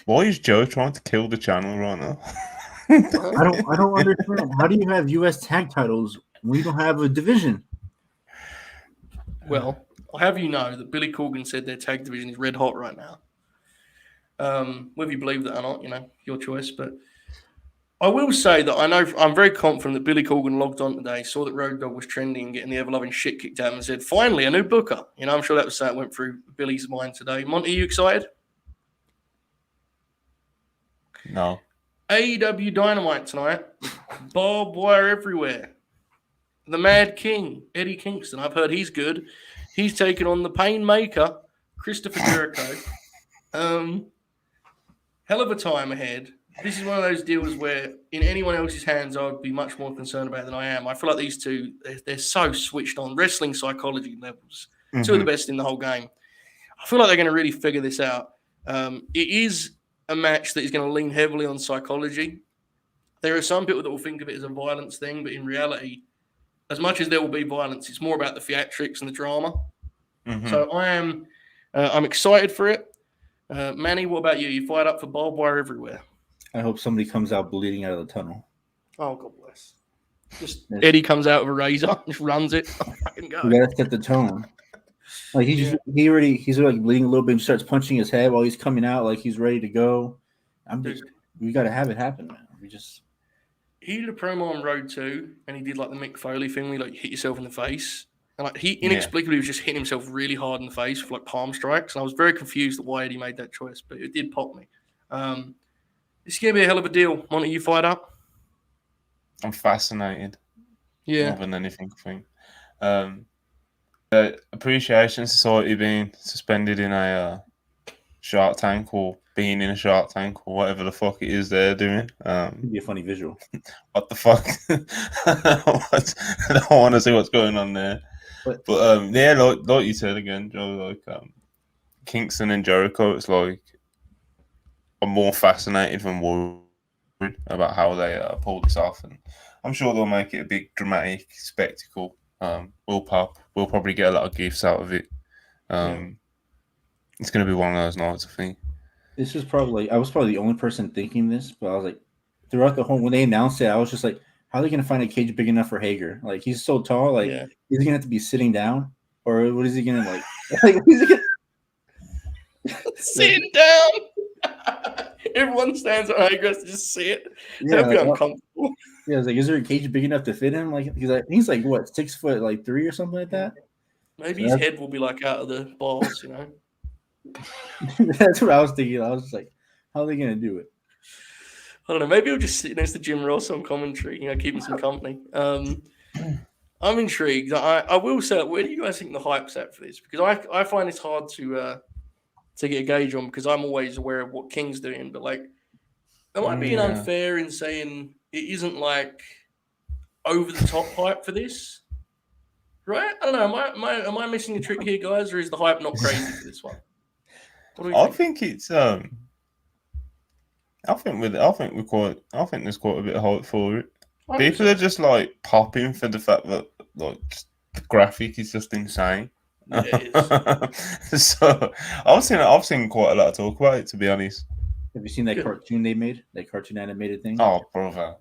Why is Joe trying to kill the channel right now? I don't understand. How do you have U.S. tag titles when you don't have a division? Well, I'll have you know that Billy Corgan said their tag division is red hot right now. Whether you believe that or not, your choice. But I will say that I'm very confident that Billy Corgan logged on today, saw that Road Dogg was trending and getting the ever-loving shit kicked out of him and said, finally, a new booker. I'm sure that was something that went through Billy's mind today. Monty, are you excited? No. AEW Dynamite tonight. Barbed wire everywhere. The Mad King, Eddie Kingston. I've heard he's good. He's taken on the Painmaker, Christopher Jericho. Hell of a time ahead. This is one of those deals where in anyone else's hands, I would be much more concerned about than I am. I feel like these two, they're so switched on. Wrestling psychology levels. Two of the best in the whole game. I feel like they're going to really figure this out. It is a match that is going to lean heavily on psychology. There are some people that will think of it as a violence thing, but in reality, as much as there will be violence, it's more about the theatrics and the drama. So I'm excited for it. Manny, what about you? You fired up for barbed wire everywhere? I hope somebody comes out bleeding out of the tunnel. Oh, God bless. Just Eddie comes out with a razor, just runs it. You gotta set the tone. Like he's like bleeding a little bit and starts punching his head while he's coming out, like he's ready to go. We gotta have it happen, man. He did a promo on Road 2 and he did like the Mick Foley thing where you like hit yourself in the face. And like he inexplicably was just hitting himself really hard in the face with like palm strikes. And I was very confused at why Eddie made that choice, but it did pop me. It's gonna be a hell of a deal. Monty, you fired up? I'm fascinated. Yeah. More than anything, I think. The Appreciation Society being suspended in a Shark Tank or being in a Shark Tank or whatever the fuck it is they're doing. It'd be a funny visual. What the fuck? I don't want to see what's going on there. But yeah, like you said again, Joe, like Kingston and Jericho, it's like I'm more fascinated than worried about how they pull this off, and I'm sure they'll make it a big dramatic spectacle. We'll probably get a lot of gifts out of it. It's going to be one of those nights, I think. This is probably I was probably the only person thinking this, but I was like, throughout the whole when they announced it, I was just like, how are they going to find a cage big enough for Hager? Like he's so tall, like is he going to have to be sitting down, or what is he going to like? Like what is he gonna... Sitting down. Everyone stands on Hager has to just sit. That'd be uncomfortable. Yeah, I was like, is there a cage big enough to fit him? Like he's like what 6'3" or something like that. Maybe his head will be like out of the balls, That's what I was thinking. I was just like, how are they gonna do it? I don't know. Maybe he'll just sit next to Jim Ross on commentary, keeping some company. I'm intrigued. I will say, where do you guys think the hype's at for this? Because I find this hard to get a gauge on because I'm always aware of what King's doing. But like, am I being unfair in saying it isn't like over the top hype for this? Right? I don't know. Am I missing a trick here, guys, or is the hype not crazy for this one? I think it's I think there's quite a bit of hype for it. People are just like popping for the fact that like the graphic is just insane. Yeah, it is. So I've seen quite a lot of talk about it, to be honest. Have you seen that cartoon they made? That cartoon animated thing? Oh, brother.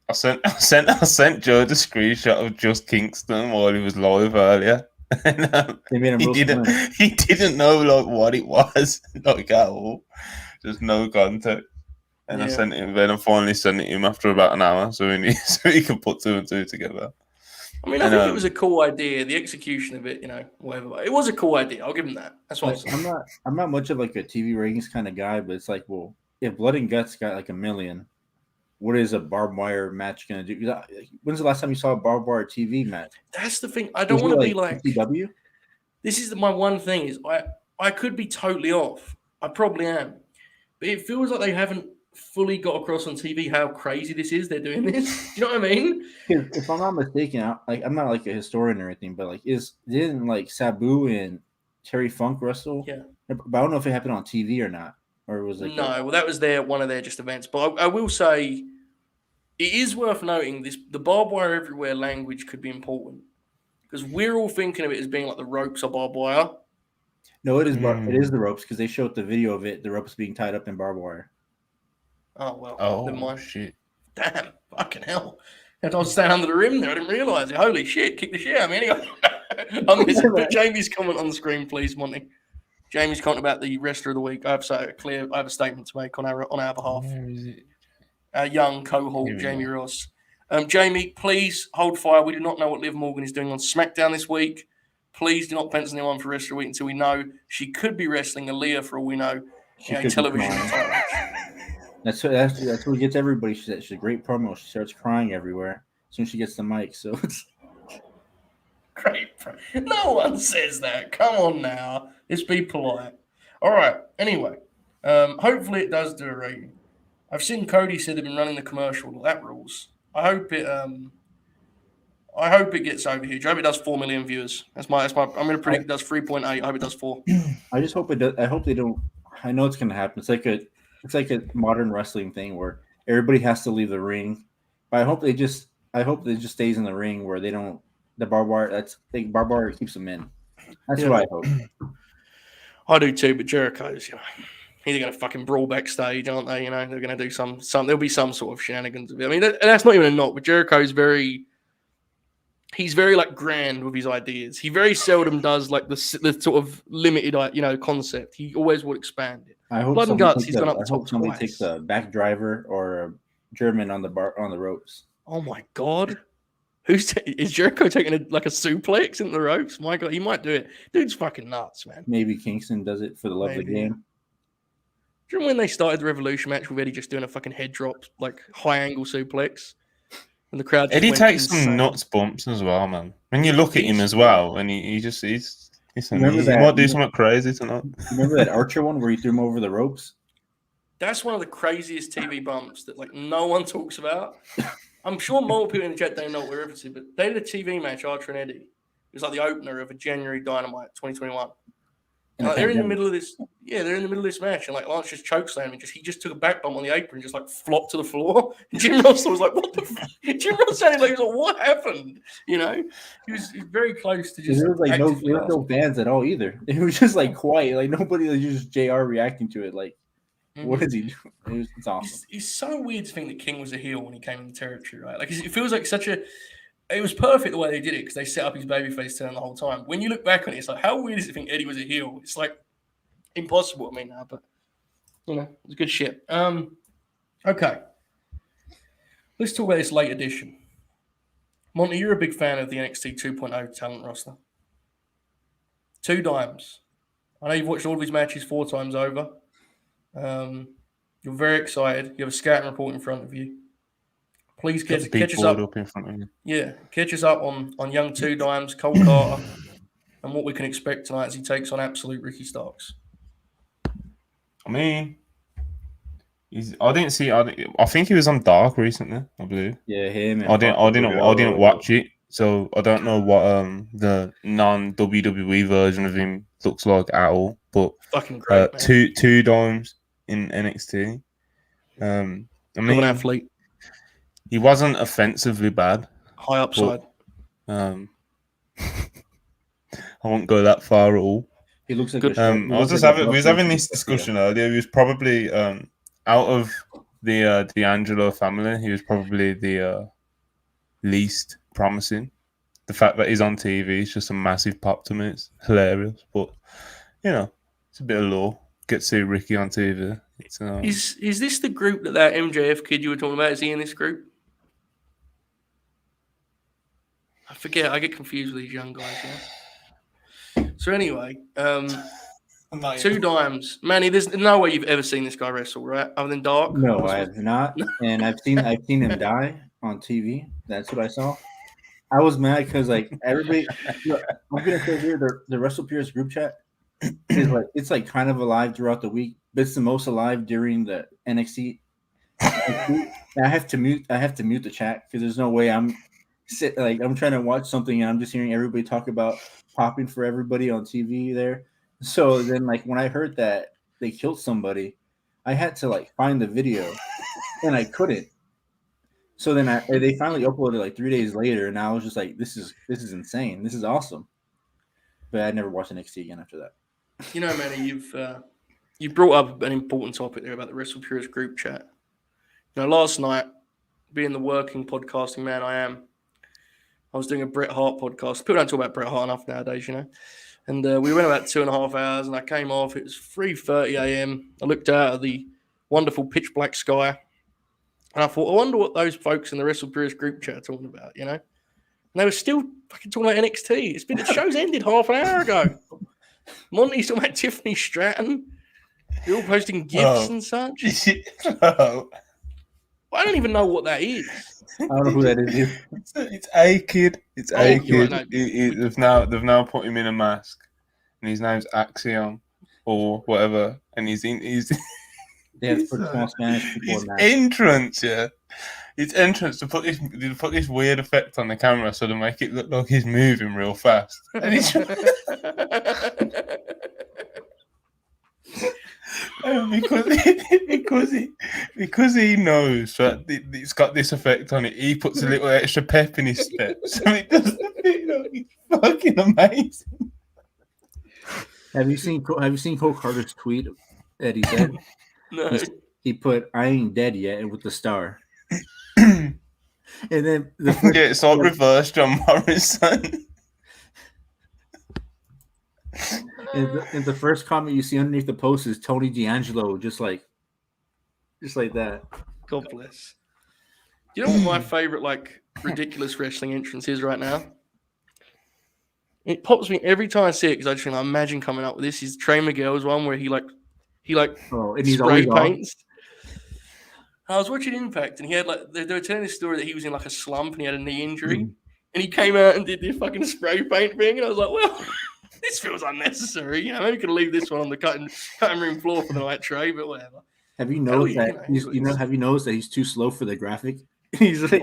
I sent Joe the screenshot of just Kingston while he was live earlier. And, they made him he didn't know like what it was, like at all. Just no context. And I sent him. Then I finally sent it him after about an hour, so he could put two and two together. I mean, I think it was a cool idea. The execution of it, whatever. It was a cool idea. I'll give him that. That's what I'm not much of like a TV ratings kind of guy, but it's like, well, if Blood and Guts got like 1 million, what is a barbed wire match going to do? When's the last time you saw a barbed wire TV match? That's the thing. I don't want to be like AEW. This is my one thing is I could be totally off. I probably am, but it feels like they haven't fully got across on TV how crazy this is. They're doing this. Do you know what I mean? If I'm not mistaken, I'm not like a historian or anything, but like didn't like Sabu and Terry Funk wrestle? Yeah, but I don't know if it happened on TV or not, or it was like no. Well, that was one of their just events. But I will say. It is worth noting the barbed wire everywhere language could be important because we're all thinking of it as being like the ropes are barbed wire. No, it is. It is the ropes because they showed the video of it. The ropes being tied up in barbed wire. Oh well. Oh never mind. Shit! Damn! Fucking hell! And I was standing under the rim there. I didn't realise it. Holy shit, kick the shit out of me anyway. I'm missing. Put Jamie's comment on the screen, please, Monty. Jamie's comment about the wrestler of the week. I have a statement to make on our behalf. Where is it? Our young cohort, Jamie Ross. Jamie, please hold fire. We do not know what Liv Morgan is doing on SmackDown this week. Please do not pencil anyone for wrestler of the week until we know she could be wrestling Aaliyah for all we know in a television title match. That's what gets everybody. She's a great promo. She starts crying everywhere as soon as she gets the mic. So it's great. No one says that. Come on now. Let's be polite. All right. Anyway, hopefully it does do a rating. I've seen Cody said they've been running the commercial. Well, that rules. I hope it gets over huge. I hope it does 4 million viewers. That's my. I'm going to predict it does 3.8. I hope it does 4. I just hope it does. I hope they don't. I know it's going to happen. It's like a modern wrestling thing where everybody has to leave the ring. But I hope it just stays in the ring where they don't. The barbed wire keeps them in. That's what I hope. I do too, but Jericho's, either going to fucking brawl backstage, aren't they? They're going to do some. There'll be some sort of shenanigans. I mean, that's not even a knock, but Jericho's he's very like grand with his ideas. He very seldom does like the sort of limited, concept. He always would expand it. I hope Blood and guts. He's gone up the top somebody twice. takes a back driver or a German on the ropes. Oh my god. Is Jericho taking a suplex in the ropes? My god, he might do it. Dude's fucking nuts, man. Maybe Kingston does it for the love of the game. Do you remember when they started the Revolution match with Eddie just doing a fucking head drop, like high angle suplex? And the crowd Eddie takes some nuts bumps as well, man. When you look at him as well, and he might do something crazy tonight. Remember that Archer one where he threw him over the ropes? That's one of the craziest TV bumps that no one talks about. I'm sure more people in the chat don't know what we're referencing, but they did a TV match, Archer and Eddie. It was like the opener of a January Dynamite 2021. They're in the middle of this. Yeah, they're in the middle of this match, and Lance just chokeslammed him. He just took a back bump on the apron, and just flopped to the floor. And Jim Ross was like, "What the?" Jim Ross sounded like he was like, "What happened?" He was very close to just. There was no fans at all either. It was just quiet, nobody was just JR reacting to it. What is he doing? It's awesome. It's so weird to think that King was a heel when he came in the territory, right? It feels like such a. It was perfect the way they did it because they set up his babyface turn the whole time. When you look back on it, it's how weird is it to think Eddie was a heel? It's impossible to me now, but it's good shit. Okay. Let's talk about this late edition. Monty, you're a big fan of the NXT 2.0 talent roster. 2 dimes. I know you've watched all of his matches 4 times over. You're very excited. You have a scouting report in front of you. Please catch us up in front of you. Yeah, catch us up on young 2 dimes, Cole Carter, and what we can expect tonight as he takes on absolute Ricky Starks. I mean, I think he was on Dark recently, I believe. Yeah, him. I didn't watch it, so I don't know what the non-WWE version of him looks like at all. But fucking great, man. 2 dimes in NXT. An athlete. He wasn't offensively bad. High upside. But, I won't go that far at all. He looks like good. We was having this discussion earlier. He was probably out of the D'Angelo family, he was probably the least promising. The fact that he's on TV is just a massive pop to me. It's hilarious, but it's a bit of lore. Get to see Ricky on TV. Is this the group that MJF kid you were talking about? Is he in this group? I forget. I get confused with these young guys. Yeah? So anyway, 2 dimes, Manny. There's no way you've ever seen this guy wrestle, right? Other than Dark. No, I have not, and I've seen him die on TV. That's what I saw. I was mad because everybody. I'm gonna say here the WrestlePeers group chat is it's kind of alive throughout the week, but it's the most alive during the NXT. I have to mute the chat because there's no way I'm trying to watch something and I'm just hearing everybody talk about popping for everybody on TV there. So then when I heard that they killed somebody, I had to find the video and I couldn't. So then they finally uploaded 3 days later, and I was just this is insane. This is awesome. But I never watched NXT again after that. Manny, you've brought up an important topic there about the WrestlePeers group chat. Last night being the working podcasting man I am, I was doing a Bret Hart podcast. People don't talk about Bret Hart enough nowadays, you know. And we went about 2.5 hours, and I came off. It was 3:30 a.m. I looked out at the wonderful pitch black sky, and I thought, I wonder what those folks in the Wrestle Purists group chat are talking about, you know. And they were still fucking talking about NXT. The show's ended half an hour ago. Monty's talking about Tiffany Stratton. They're all posting gifs and such. I don't even know what that is. I don't know who that is. It's A Kid. It's A Kid. They've now put him in a mask, and his name's Axiom or whatever. And he's They have to put small Spanish people in that. His entrance to put this weird effect on the camera so to make it look like he's moving real fast. And he's because he knows that it's got this effect on it, he puts a little extra pep in his step, so it doesn't feel like it's fucking amazing. Have you seen Cole Carter's tweet that he said? No. He put, "I ain't dead yet," and with the star. And then it's all reverse John Morrison. And the first comment you see underneath the post is Tony D'Angelo, just like that. God bless. Do you know what my favorite ridiculous wrestling entrance is right now? It pops me every time I see it because I just think, imagine coming up with this. Is Trey Miguel's one where he and he's spray paints. I was watching Impact and he had they were telling this story that he was in a slump and he had a knee injury and he came out and did the fucking spray paint thing and I was like, well, this feels unnecessary. You know, maybe we could leave this one on the cutting room floor for the night, Trey, but whatever. Have you noticed Have you noticed that he's too slow for the graphic? He's like,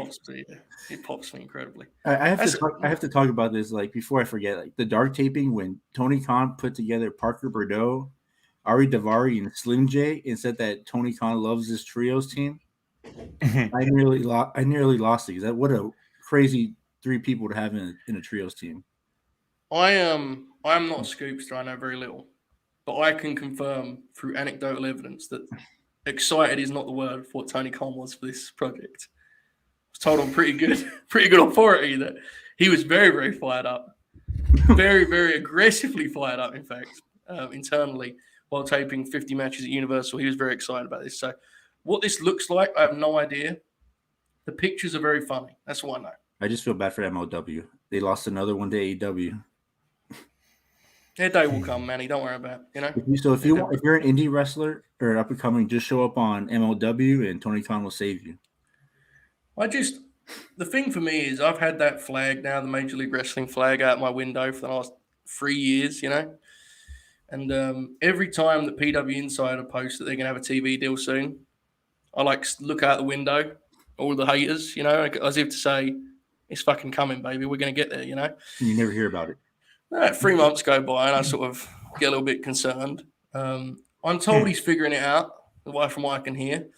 it pops me incredibly. I have to talk about this before I forget. The dark taping when Tony Khan put together Parker Bordeaux, Ari Daivari, and Slim J and said that Tony Khan loves this trios team. I nearly lost it. What a crazy 3 people to have in a trios team. I'm not a scoopster. I know very little, but I can confirm through anecdotal evidence that excited is not the word for what Tony Khan was for this project. I was told on pretty good authority that he was very, very fired up, very, very aggressively fired up. In fact, internally while taping 50 matches at Universal, he was very excited about this. So, what this looks like, I have no idea. The pictures are very funny. That's all I know. I just feel bad for MLW. They lost another one to AEW. Their day will come, Manny. Don't worry about it. So if you're an indie wrestler or an up and coming, just show up on MLW and Tony Khan will save you. The thing for me is I've had that flag now, the Major League Wrestling flag, out my window for the last 3 years, And every time that PW Insider posts that they're going to have a TV deal soon, I look out the window, all the haters, as if to say, it's fucking coming, baby. We're going to get there, And you never hear about it. 3 months go by and I sort of get a little bit concerned. I'm told he's figuring it out, from what I can hear.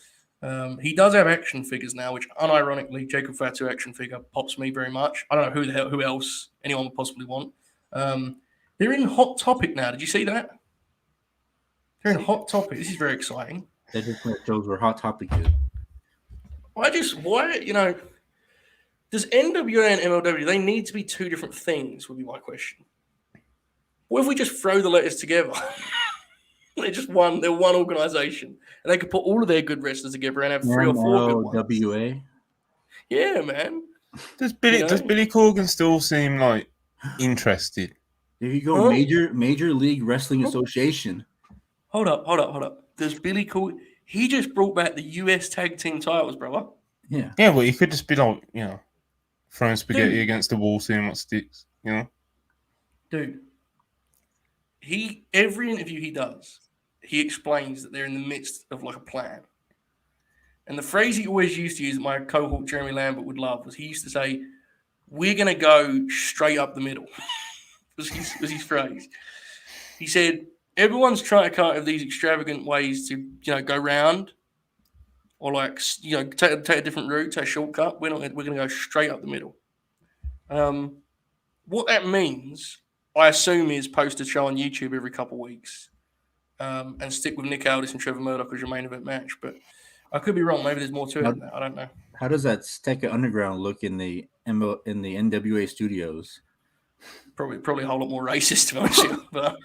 He does have action figures now, which unironically, Jacob Fatu action figure pops me very much. I don't know who else anyone would possibly want. They're in Hot Topic now. Did you see that? They're in Hot Topic. This is very exciting. That just shows where Hot Topic is. Does NWA and MLW, they need to be 2 different things, would be my question. What if we just throw the letters together? They're one organization. And they could put all of their good wrestlers together and have 3 or 4 good ones. WA? Yeah, man. Does Billy Corgan still seem interested? There you go, Major League Wrestling Association. Hold up. Does Billy Corgan... He just brought back the US Tag Team titles, brother. Yeah. Yeah, well, he could just be throwing spaghetti against the wall, seeing what sticks, Dude. Every interview he does, he explains that they're in the midst of a plan. And the phrase he always used to use, that my cohort Jeremy Lambert would love, was he used to say, "We're going to go straight up the middle." was his phrase. He said, everyone's trying to come up with these extravagant ways to, go round or take a different route, take a shortcut. We're going to go straight up the middle. What that means, I assume, is post a show on YouTube every couple of weeks and stick with Nick Aldis and Trevor Murdoch as your main event match. But I could be wrong. Maybe there's more to it than that. I don't know. How does that Steka Underground look in the NWA studios? Probably a whole lot more racist to be honest with you, but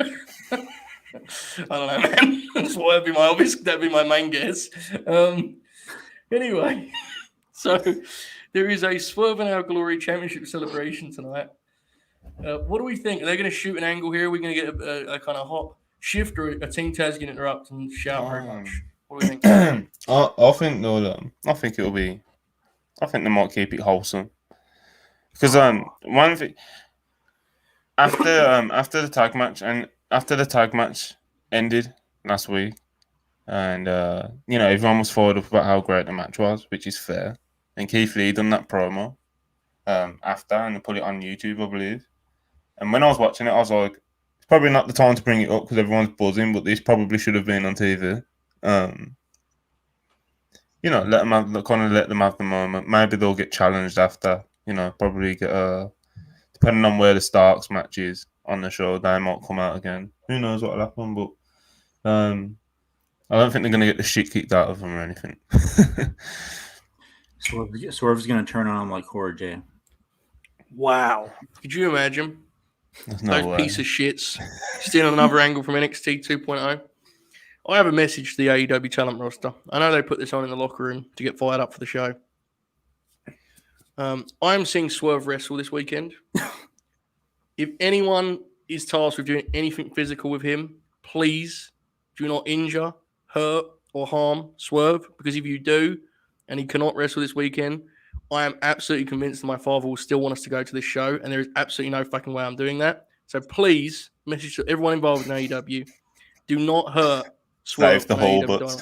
I don't know, man. That'd be my main guess. Anyway, so there is a Swerve in Our Glory Championship celebration tonight. What do we think? Are they going to shoot an angle here? Are we going to get a kind of hot shift, or a Team Taz going to interrupt and shout very much? What do we think? I think they'll. I think it'll be. I think they might keep it wholesome. Because one thing after the tag match ended last week, and everyone was fired up about how great the match was, which is fair. And Keith Lee done that promo after, and they put it on YouTube, I believe. And when I was watching it, I was like, it's probably not the time to bring it up because everyone's buzzing, but this probably should have been on TV. Let them have the moment. Maybe they'll get challenged after. Probably get depending on where the Starks match is on the show, they might come out again. Who knows what'll happen? But I don't think they're gonna get the shit kicked out of them or anything. Swerve's gonna turn on him like Cora J. Wow, could you imagine No those piece of shits stealing another angle from NXT 2.0? I have a message to the AEW talent roster. I know they put this on in the locker room to get fired up for the show. I am seeing Swerve wrestle this weekend. If anyone is tasked with doing anything physical with him, please do not injure, hurt, or harm Swerve, because if you do, and he cannot wrestle this weekend, I am absolutely convinced that my father will still want us to go to this show, and there is absolutely no fucking way I'm doing that. So please, message to everyone involved in AEW, do not hurt Swerve. Save the whole butts.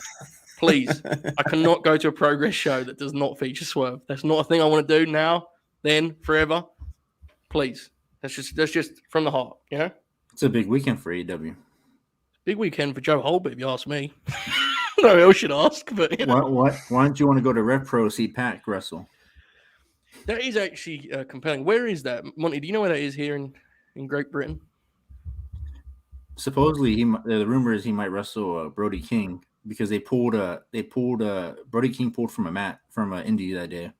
Please. I cannot go to a Progress show that does not feature Swerve. That's not a thing I want to do now, then, forever. Please. That's just from the heart, It's a big weekend for AEW. Big weekend for Joe Holbert, if you ask me. No one else should ask, but Why don't you want to go to Rev Pro see Pac wrestle? That is actually compelling. Where is that, Monty? Do you know where that is here in Great Britain? Supposedly, the rumor is he might wrestle Brody King because Brody King pulled from an indie that day.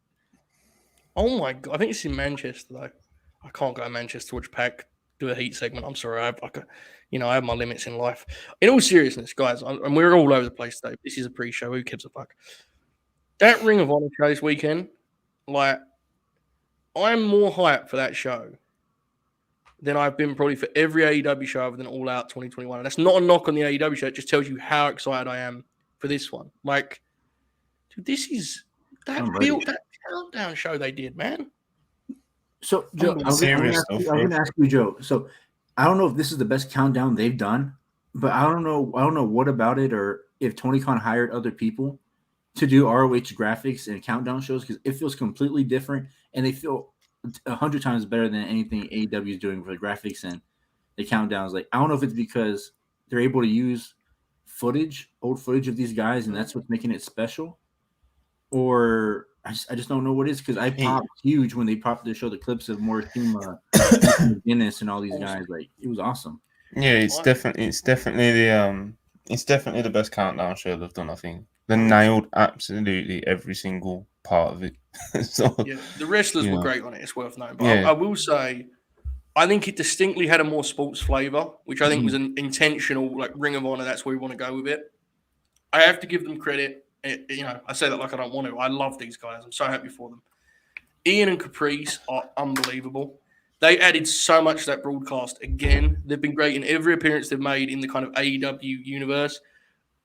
Oh my god! I think it's in Manchester though. I can't go to Manchester to watch Pac do a heat segment. I'm sorry, I have my limits in life. In all seriousness, guys, and we're all over the place today. This is a pre-show. Who gives a fuck? That Ring of Honor show this weekend, like, I'm more hyped for that show than I've been probably for every AEW show other than All Out 2021. And that's not a knock on the AEW show. It just tells you how excited I am for this one. Like, dude, this is that countdown show they did, man. So, Joe, I was going to ask you, Joe. So, I don't know if this is the best countdown they've done, but I don't know what about it, or if Tony Khan hired other people to do ROH graphics and countdown shows, because it feels completely different, and they feel 100 times better than anything AEW is doing for the graphics and the countdowns. Like, I don't know if it's because they're able to use old footage of these guys, and that's what's making it special, or I just don't know what it is, because I popped huge when they popped to show the clips of Morishima, Guinness, and all these guys. Like, it was awesome. Yeah, it's definitely the best countdown show they've done. I think they nailed absolutely every single part of it. So, yeah, the wrestlers were great on it. It's worth knowing. But I will say, I think it distinctly had a more sports flavor, which I think was an intentional, like, Ring of Honor. That's where we want to go with it. I have to give them credit. I say that like I don't want to. I love these guys. I'm so happy for them. Ian and Caprice are unbelievable. They added so much to that broadcast. Again, they've been great in every appearance they've made in the kind of AEW universe.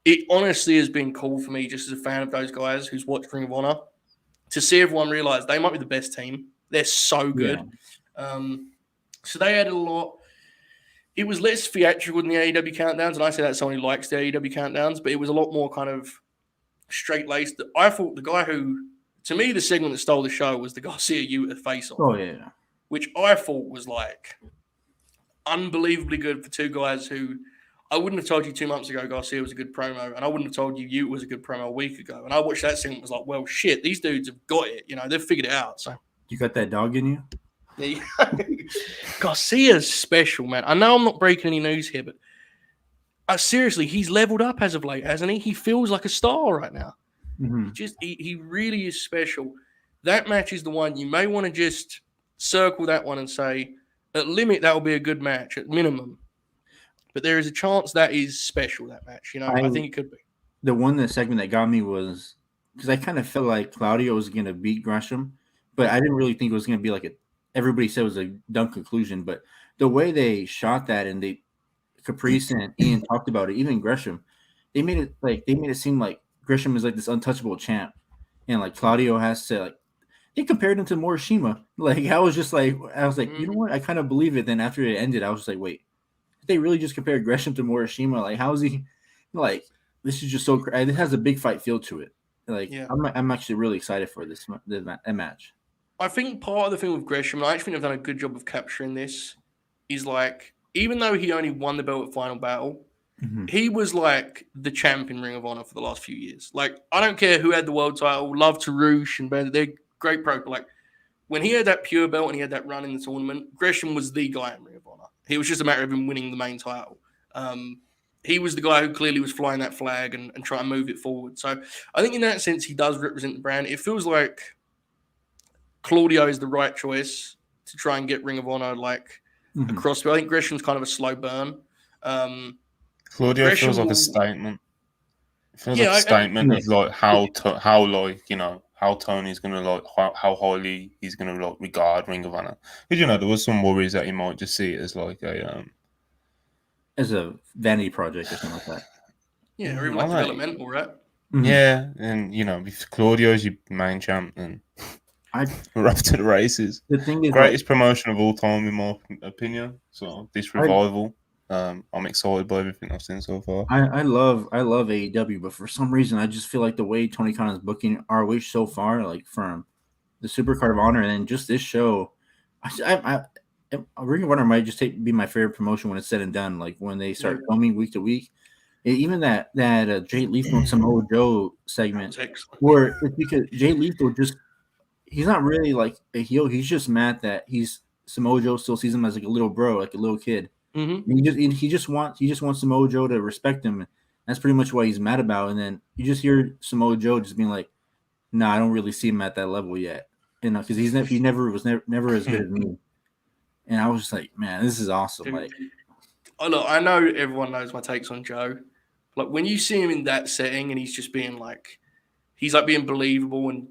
It honestly has been cool for me, just as a fan of those guys who's watched Ring of Honor, to see everyone realize they might be the best team. They're so good. Yeah. So they added a lot. It was less theatrical than the AEW countdowns, and I say that someone who likes the AEW countdowns, but it was a lot more kind of straight-laced. I thought the guy who, to me, the segment that stole the show was the Garcia Yuta face-off. Oh, yeah. Which I thought was, like, unbelievably good for two guys who I wouldn't have told you 2 months ago Garcia was a good promo, and I wouldn't have told you Yuta was a good promo a week ago. And I watched that segment and was like, well, shit, these dudes have got it. They've figured it out. So you got that dog in you? Yeah. Garcia's special, man. I know I'm not breaking any news here, but seriously, he's leveled up as of late, hasn't he? He feels like a star right now. Mhm. He really is special. That match is the one you may want to just circle that one and say, at limit, that will be a good match at minimum. But there is a chance that is special, that match. I think it could be. The segment that got me was because I kind of felt like Claudio was going to beat Gresham, but I didn't really think it was going to be like everybody said it was a dumb conclusion. But the way they shot that and Caprice and Ian talked about it, even Gresham, they made it seem like Gresham is like this untouchable champ, and like Claudio has to like. They compared him to Morishima. Like I was like, you know what? I kind of believe it. Then after it ended, I was just like, wait, did they really just compared Gresham to Morishima? Like, how is he? Like, this is just so. It has a big fight feel to it. Like, yeah. I'm actually really excited for this match. I think part of the thing with Gresham, and I actually think they've done a good job of capturing this, is like, even though he only won the belt at Final Battle, he was like the champ in Ring of Honor for the last few years. Like, I don't care who had the world title, love Tarush and Ben, they're great pro. But like, when he had that pure belt and he had that run in the tournament, Gresham was the guy in Ring of Honor. It was just a matter of him winning the main title. He was the guy who clearly was flying that flag and trying to move it forward. So I think in that sense, he does represent the brand. It feels like Claudio is the right choice to try and get Ring of Honor across. I think Gresham's kind of a slow burn. Claudio Gresham feels like a statement. It feels like a statement of like how Tony's gonna like how highly he's gonna like regard Ring of Honor. Because there was some worries that he might just see it as like as a vanity project or something like that. Yeah, or even like developmental, right? Mm-hmm. Yeah, and if Claudio's your main champ, then we're up to the races. The thing is, greatest promotion of all time, in my opinion. So this revival, I'm excited by everything I've seen so far. I love AEW, but for some reason, I just feel like the way Tony Khan is booking ROH so far, like from the Supercard of Honor and then just this show, Ring of Honor might just be my favorite promotion when it's said and done. Like when they start filming week to week, even that Jay Lethal and Samoa Joe segment, where it's because Jay Lethal he's not really like a heel. He's just mad that Samoa Joe still sees him as like a little bro, like a little kid. Mm-hmm. He just wants Samoa Joe to respect him. That's pretty much what he's mad about. And then you just hear Samoa Joe just being like, "Nah, I don't really see him at that level yet." Because he never was as good as me. And I was just like, man, this is awesome. Dude, like, look, I know everyone knows my takes on Joe. Like when you see him in that setting and he's just being like, he's like being believable and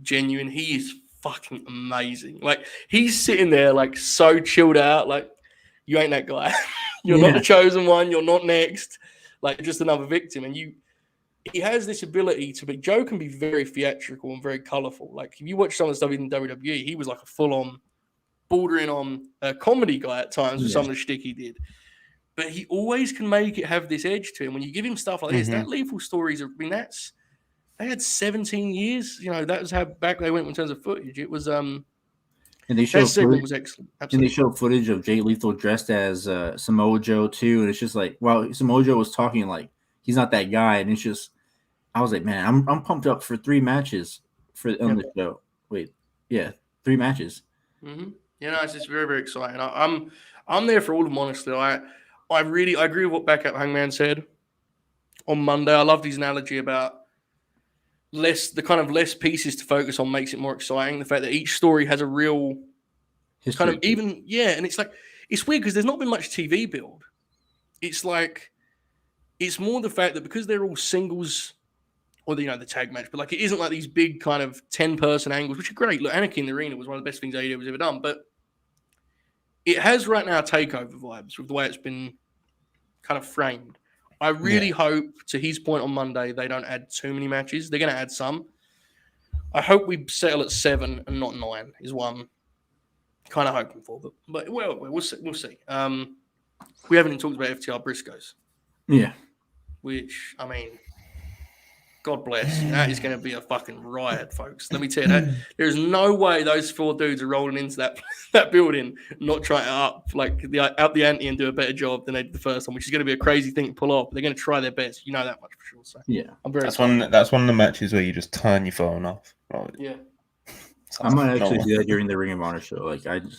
genuine. He is fucking amazing. Like he's sitting there like so chilled out. Like you ain't that guy. You're not the chosen one. You're not next. Like just another victim. And he has this ability to be. Joe can be very theatrical and very colorful. Like if you watch some of the stuff in WWE, he was like a full on, bordering on a comedy guy at times with some of the shtick he did. But he always can make it have this edge to him. When you give him stuff like this, that Lethal stories, they had 17 years. That was how back they went in terms of footage. It was and they showed segment was excellent. Absolutely. And they showed footage of Jay Lethal dressed as Samoa Joe too, and it's just like, wow, Samoa Joe was talking like he's not that guy, and it's just, I was like, man, I'm pumped up for 3 matches on the show. Wait, 3 matches. Mm-hmm. It's just very, very exciting. I'm there for all of them, honestly. I agree with what Backup Hangman said on Monday. I loved his analogy about less pieces to focus on makes it more exciting. The fact that each story has a real history. Kind of even, and it's like, it's weird because there's not been much TV build. It's like, it's more the fact that because they're all singles or the tag match, but like it isn't like these big kind of 10-person angles, which are great. Look, Anarchy in the Arena was one of the best things AEW has ever done, but it has right now takeover vibes with the way it's been kind of framed. I really hope, to his point on Monday, they don't add too many matches. They're going to add some. I hope we settle at 7 and not 9 is what I'm kind of hoping for. But we'll see. We'll see. We haven't even talked about FTR Briscoes. Yeah. Which, I mean, God bless. That is going to be a fucking riot, folks. Let me tell you that. There's no way those 4 dudes are rolling into that building, not trying to up the ante and do a better job than they did the first time, which is going to be a crazy thing to pull off. They're going to try their best. You know that much for sure. So I'm very excited. That's one of the matches where you just turn your phone off. Right? Yeah. I might actually do that during the Ring of Honor show. Like I don't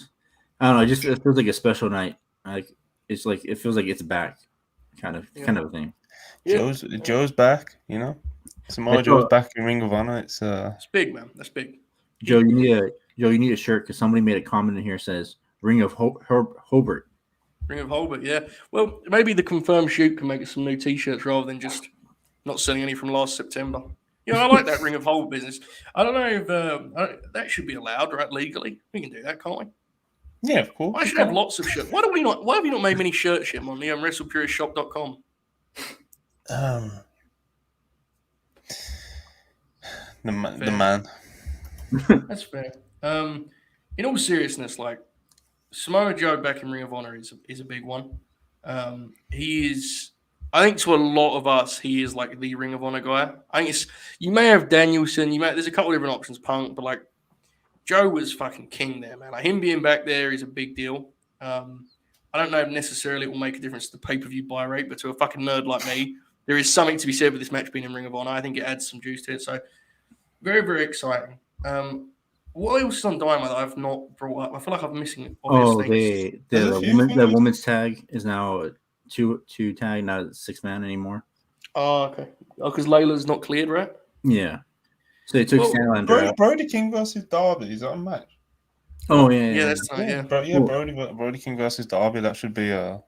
know. It feels like a special night. Like it's like it feels like it's back, kind of a thing. Yeah. Joe's back. Samoa Joe's back in Ring of Honor. It's big, man. That's big. Joe, you need a shirt because somebody made a comment in here says Ring of Hobart. Ring of Holbert, yeah. Well, maybe the confirmed shoot can make us some new T-shirts rather than just not selling any from last September. You know, I like that Ring of Holbert business. I don't know if that should be allowed, right? Legally, we can do that, can't we? Yeah, of course. I should have lots of shirts. Why have you not made many shirts yet on the WrestlePuristShop.com? The man. That's fair. In all seriousness, like Samoa Joe back in Ring of Honor is a big one. He is, I think, to a lot of us, he is like the Ring of Honor guy. I think you may have Danielson, there's a couple of different options, Punk, but like Joe was fucking king there, man. Like him being back there is a big deal. I don't know if necessarily it will make a difference to the pay-per-view buy rate, but to a fucking nerd like me, there is something to be said with this match being in Ring of Honor. I think it adds some juice to it. So very, very exciting. What else is on Dynamite that I've not brought up? I feel like I'm missing obvious things. The women's tag is now a two tag, not a 6-man anymore. Oh, okay. Oh, because Layla's not cleared, right? Yeah. So they took Stanley. Brody King versus Darby. Is that a match? Oh yeah. Yeah, that's not, yeah. Brody King versus Darby. That should be That's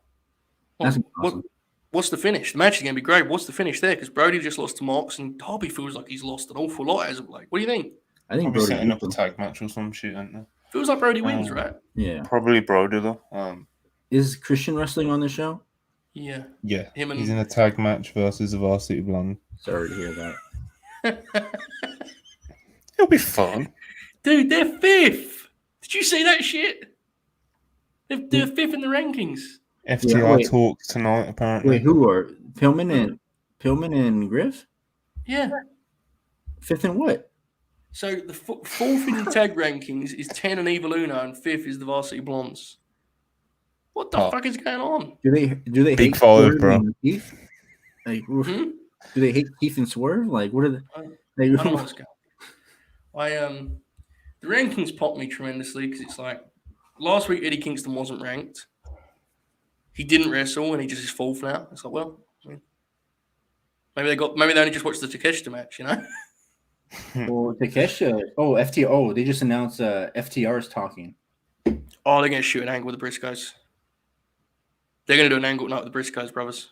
awesome. What's the finish? The match is going to be great. What's the finish there? Because Brody just lost to Mox, and Darby feels like he's lost an awful lot as of late. What do you think? I think Brody setting up a tag match or some shit, aren't they? Feels like Brody wins, right? Yeah. Probably Brody though. Is Christian wrestling on the show? Yeah. Yeah. He's in a tag match versus the Varsity Blonde. Sorry to hear that. It'll be fun. Dude, they're 5th. Did you see that shit? They're 5th in the rankings. FTR talks tonight, apparently. Wait, who are Pillman and Griff? Yeah. 5th in what? So the 4th in the tag rankings is 10 and Evil Uno, and 5th is the Varsity Blondes. What the fuck is going on? Do they Big hate five, bro? Keith? Like, do they hate Keith and Swerve? Like, what are they? I don't know what's going on. The rankings popped me tremendously because it's like last week Eddie Kingston wasn't ranked. He didn't wrestle and he just is 4th now. It's like, well, maybe they only just watched the Takeshita match, you know? Well, Takeshita. Oh, FTR. Oh, they just announced FTR is talking. Oh, they're going to shoot an angle with the Briscoes. They're going to do an angle night with the Briscoes brothers.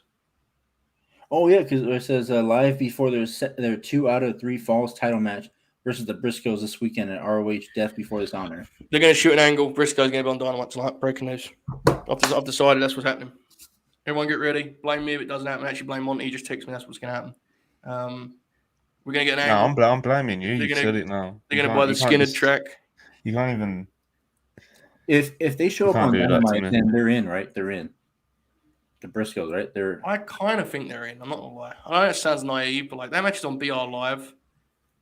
Oh yeah, because it says live before their 2 out of 3 Falls title match versus the Briscoes this weekend at ROH Death Before Dishonor. They're going to shoot an angle. Briscoe's going to be on Dynamite tonight. Breaking news. I've decided that's what's happening. Everyone get ready. Blame me if it doesn't happen. Actually, blame Monty. Just text me. That's what's going to happen. We're going to get an angle. No, I'm blaming you. You said it now. They're going to buy the Skinner track. You can't even... If they show up on Dynamite, then they're in, right? They're in. The Briscoes, right? I kind of think they're in. I'm not going to lie. I know it sounds naive, but like that match is on BR Live.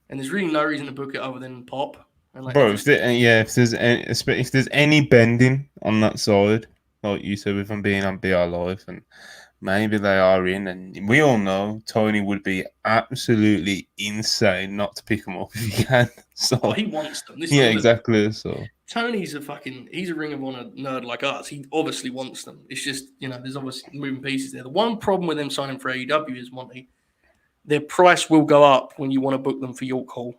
And there's really no reason to book it other than pop. And like, bro, if there's any bending on that side, like you said, with them being on BR Live, and maybe they are in, and we all know Tony would be absolutely insane not to pick them up if he can. So he wants them. Exactly. So Tony's he's a Ring of Honor nerd like us. He obviously wants them. It's just, there's obviously moving pieces there. The one problem with them signing for AEW is, Monty, their price will go up when you want to book them for York Hall.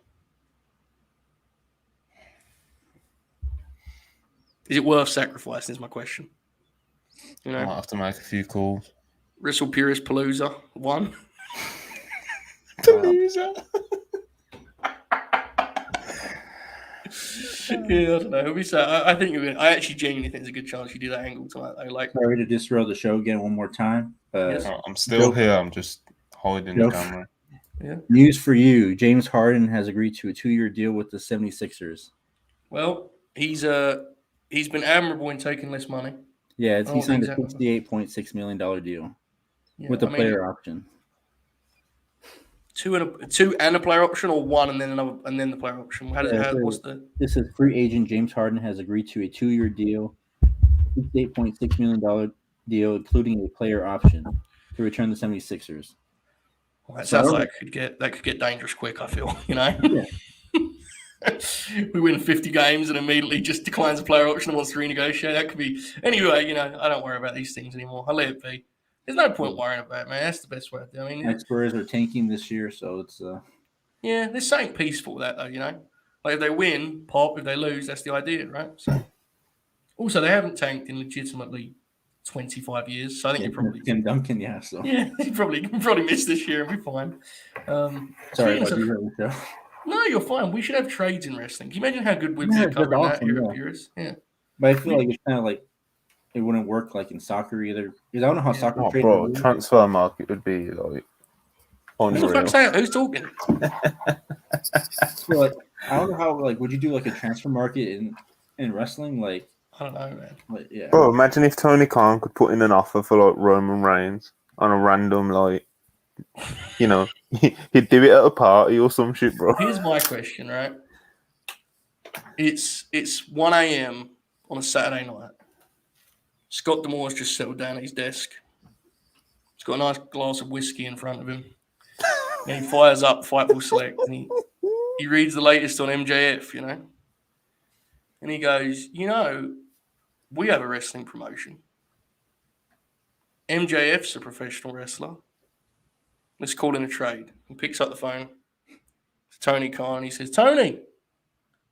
Is it worth sacrificing is my question. I might have to make a few calls. WrestlePuristPalooza 1. Palooza. Yeah, I don't know. I think I actually genuinely think there's a good chance you do that angle tonight. Sorry to disrupt the show again one more time. Yes. I'm still here. I'm just holding the camera. Yeah. News for you. James Harden has agreed to a 2-year deal with the 76ers. Well, he's been admirable in taking less money. Yeah, he signed a $68.6 million deal with a player option. Two and a player option, or one and then another and then the player option. This is free agent James Harden has agreed to a 2-year deal, $68.6 million deal, including a player option to return the 76ers. Well, that sounds like that could get dangerous quick. I feel, Yeah. We win 50 games and immediately just declines a player option and wants to renegotiate. That could be anyway. I don't worry about these things anymore. I let it be. There's no point worrying about it, man. That's the best way to do it. I mean, My Spurs are tanking this year, so it's yeah, there's something peaceful with that, though, you know? Like, if they win, pop. If they lose, that's the idea, right? So, also, they haven't tanked in legitimately 25 years, so I think you probably... Tim Duncan, yeah. So Yeah, you probably miss this year and be fine. sorry about you, show. No, you're fine. We should have trades in wrestling. Can you imagine how good we'd be that's covering that awesome, here yeah. at Purist? Yeah. But I feel like it's kind of like it wouldn't work like in soccer either. Because I don't know how soccer trades. Bro, transfer market would be like unreal. Who's talking? So, like, I don't know how. Like, would you do like a transfer market in wrestling? Like, I don't know, man. like, yeah. Bro, imagine if Tony Khan could put in an offer for like Roman Reigns on a random like, you know, he'd do it at a party or some shit, bro. Here's my question, right? It's 1 a.m. on a Saturday night. Scott D'Amore's just settled down at his desk. He's got a nice glass of whiskey in front of him. And he fires up Fightful Select and he reads the latest on MJF, you know? And he goes, you know, we have a wrestling promotion. MJF's a professional wrestler. Let's call in a trade. He picks up the phone. It's Tony Khan. He says, Tony.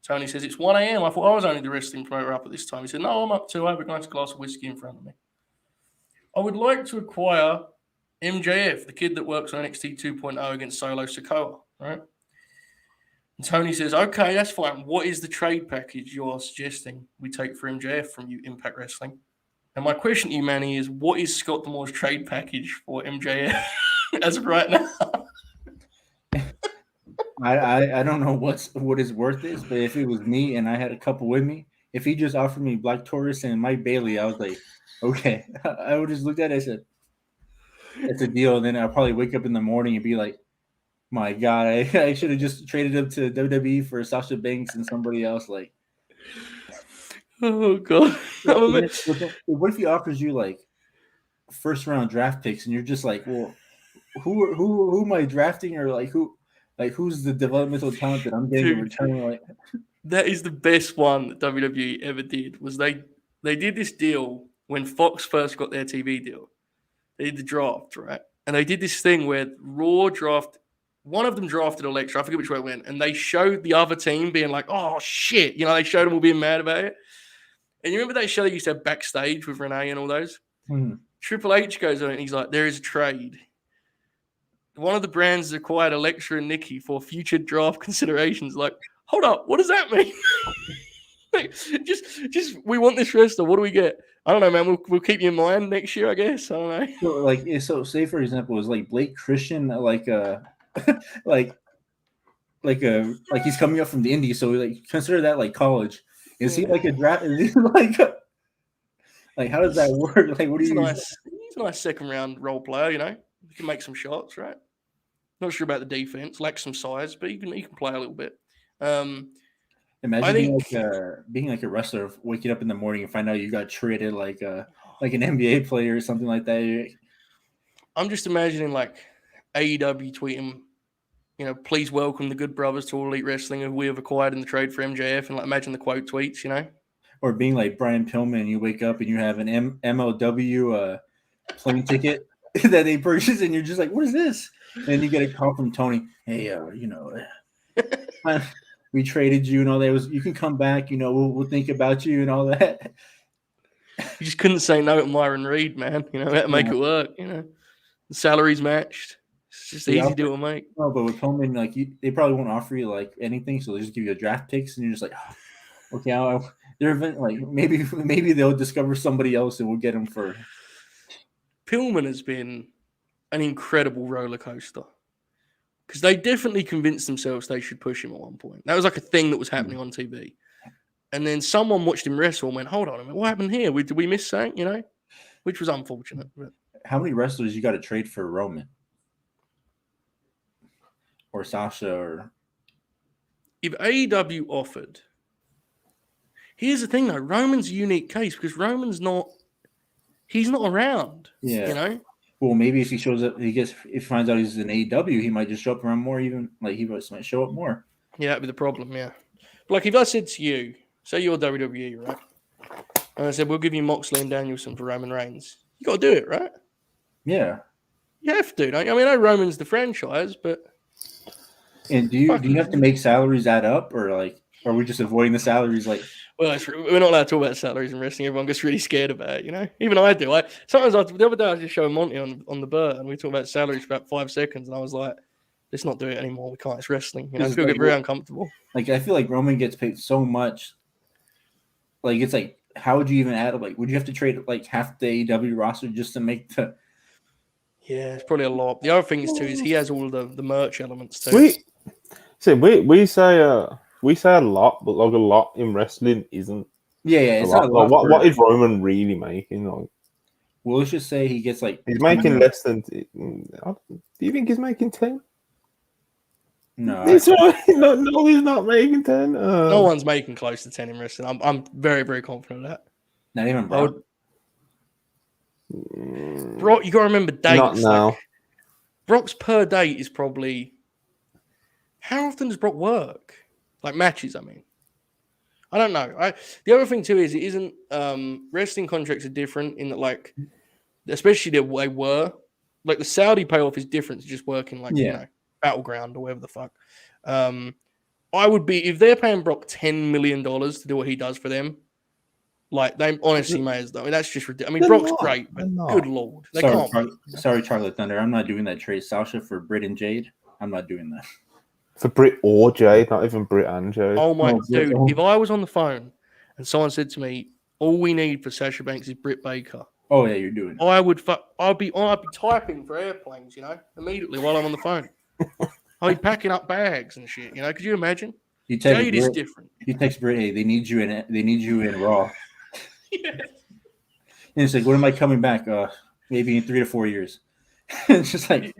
Tony says, it's 1 a.m. I thought I was only the wrestling promoter up at this time. He said, no, I'm up too. I have a nice glass of whiskey in front of me. I would like to acquire MJF, the kid that works on NXT 2.0 against Solo Sikoa, right? And Tony says, okay, that's fine. What is the trade package you're suggesting we take for MJF from you, Impact Wrestling? And my question to you, Manny, is what is Scott D'Amore's trade package for MJF as of right now? I don't know what his worth is, but if it was me and I had a couple with me, if he just offered me Black Taurus and Mike Bailey, I was like, okay. I would just look at it and said, it's a deal. And then I'll probably wake up in the morning and be like, my God, I should have just traded him to WWE for Sasha Banks and somebody else. Like, oh God. What if he offers you like first round draft picks and you're just like, well, who am I drafting, or who's the developmental talent that I'm getting in return? Like, that is the best one that WWE ever did. Was they did this deal when Fox first got their TV deal. They did the draft, right? And they did this thing where Raw draft. One of them drafted Alexa. I forget which way it went, and they showed the other team being like, "Oh shit!" You know, they showed them all being mad about it. And you remember that show they used to have backstage with Renee and all those? Triple H goes on it and he's like, there is a trade. One of the brands has acquired Alexa and Nikki for future draft considerations. Like, hold up, what does that mean? Like, just we want this wrestler. What do we get? I don't know, man. We'll keep you in mind next year, I guess. I don't know. So say for example, is like Blake Christian like he's coming up from the Indies, so like consider that like college. Is he like a draft? Is he like how does that work? Like, what do you? He's a nice second round role player, you know. He can make some shots, right? Not sure about the defense, lacks some size, but he can play a little bit. Imagine being like a wrestler, waking up in the morning and find out you got traded like an NBA player or something like that. I'm just imagining like AEW tweeting, you know, please welcome the Good Brothers to All Elite Wrestling who we have acquired in the trade for MJF, and like imagine the quote tweets, you know. Or being like Brian Pillman, you wake up and you have an MLW plane ticket that they purchased, and you're just like, what is this? And then you get a call from Tony, hey, we traded you and all that. You can come back, you know, we'll think about you and all that. You just couldn't say no to Myron Reed, man. You know, that make it work, you know. The salary's matched. It's just an easy deal to make. No, but with Pillman, like they probably won't offer you like anything, so they just give you a draft picks, and you're just like, oh, okay, they're like maybe they'll discover somebody else and we'll get them for. Pillman has been an incredible roller coaster because they definitely convinced themselves they should push him at one point. That was like a thing that was happening on TV, and then someone watched him wrestle and went, "Hold on a minute, what happened here? Did we miss something?" You know, which was unfortunate. But... How many wrestlers you got to trade for Roman or Sasha or? If AEW offered. Here's the thing, though. Roman's a unique case because he's not around. Yeah. You know? Well, maybe if he shows up, if he finds out he's in AEW, he might just show up around more, even like he might show up more. Yeah, that'd be the problem, yeah. But like if I said to you, say you're WWE, right? And I said, we'll give you Moxley and Danielson for Roman Reigns. You got to do it, right? Yeah. You have to, don't you? I mean, I know Roman's the franchise, but And do you have to make salaries add up, or are we just avoiding the salaries? Like, well, we're not allowed to talk about salaries in wrestling. Everyone gets really scared about it, you know. Even I do. The other day I was just showing Monty on the Burt, and we talked about salaries for about 5 seconds, and I was like, let's not do it anymore. We can't. It's wrestling. You know, I feel very uncomfortable. Like, I feel like Roman gets paid so much. Like, it's like, how would you even add up? Like, would you have to trade like half the AEW roster just to make the? Yeah, it's probably a lot. The other thing is too is he has all the merch elements too. We say a lot, but like a lot in wrestling isn't. Yeah, it's not a lot. Like, what is Roman really making? Like, well, let's just say he gets like he's making less than. Do you think he's making 10? No, he's not making 10. No one's making close to 10 in wrestling. I'm very, very confident of that. Not even Brock. Brock, you got to remember dates. Not now. Like, Brock's per date is probably. How often does Brock work? Like matches, I mean. I don't know. The other thing too is it isn't wrestling contracts are different in that, like, especially the way were like the Saudi payoff is different to just working like you know Battleground or whatever the fuck. I would be if they're paying Brock $10 million to do what he does for them. Like they honestly may as though. I mean, that's just ridiculous. I mean, Brock's great, but good lord, they can't. Sorry, Charlotte Thunder. I'm not doing that trade. Sasha for Britt and Jade. I'm not doing that. For Britt or Jade, not even Britt and Jade. Oh my dude! If I was on the phone and someone said to me, "All we need for Sasha Banks is Britt Baker," oh yeah, you're doing it. I'd be typing for airplanes, you know, immediately while I'm on the phone. I'd be packing up bags and shit, you know. Could you imagine? Jade is different. You text Britt, hey, they need you in Raw. Yeah. And it's like, when am I coming back? Maybe in 3 to 4 years. It's just like,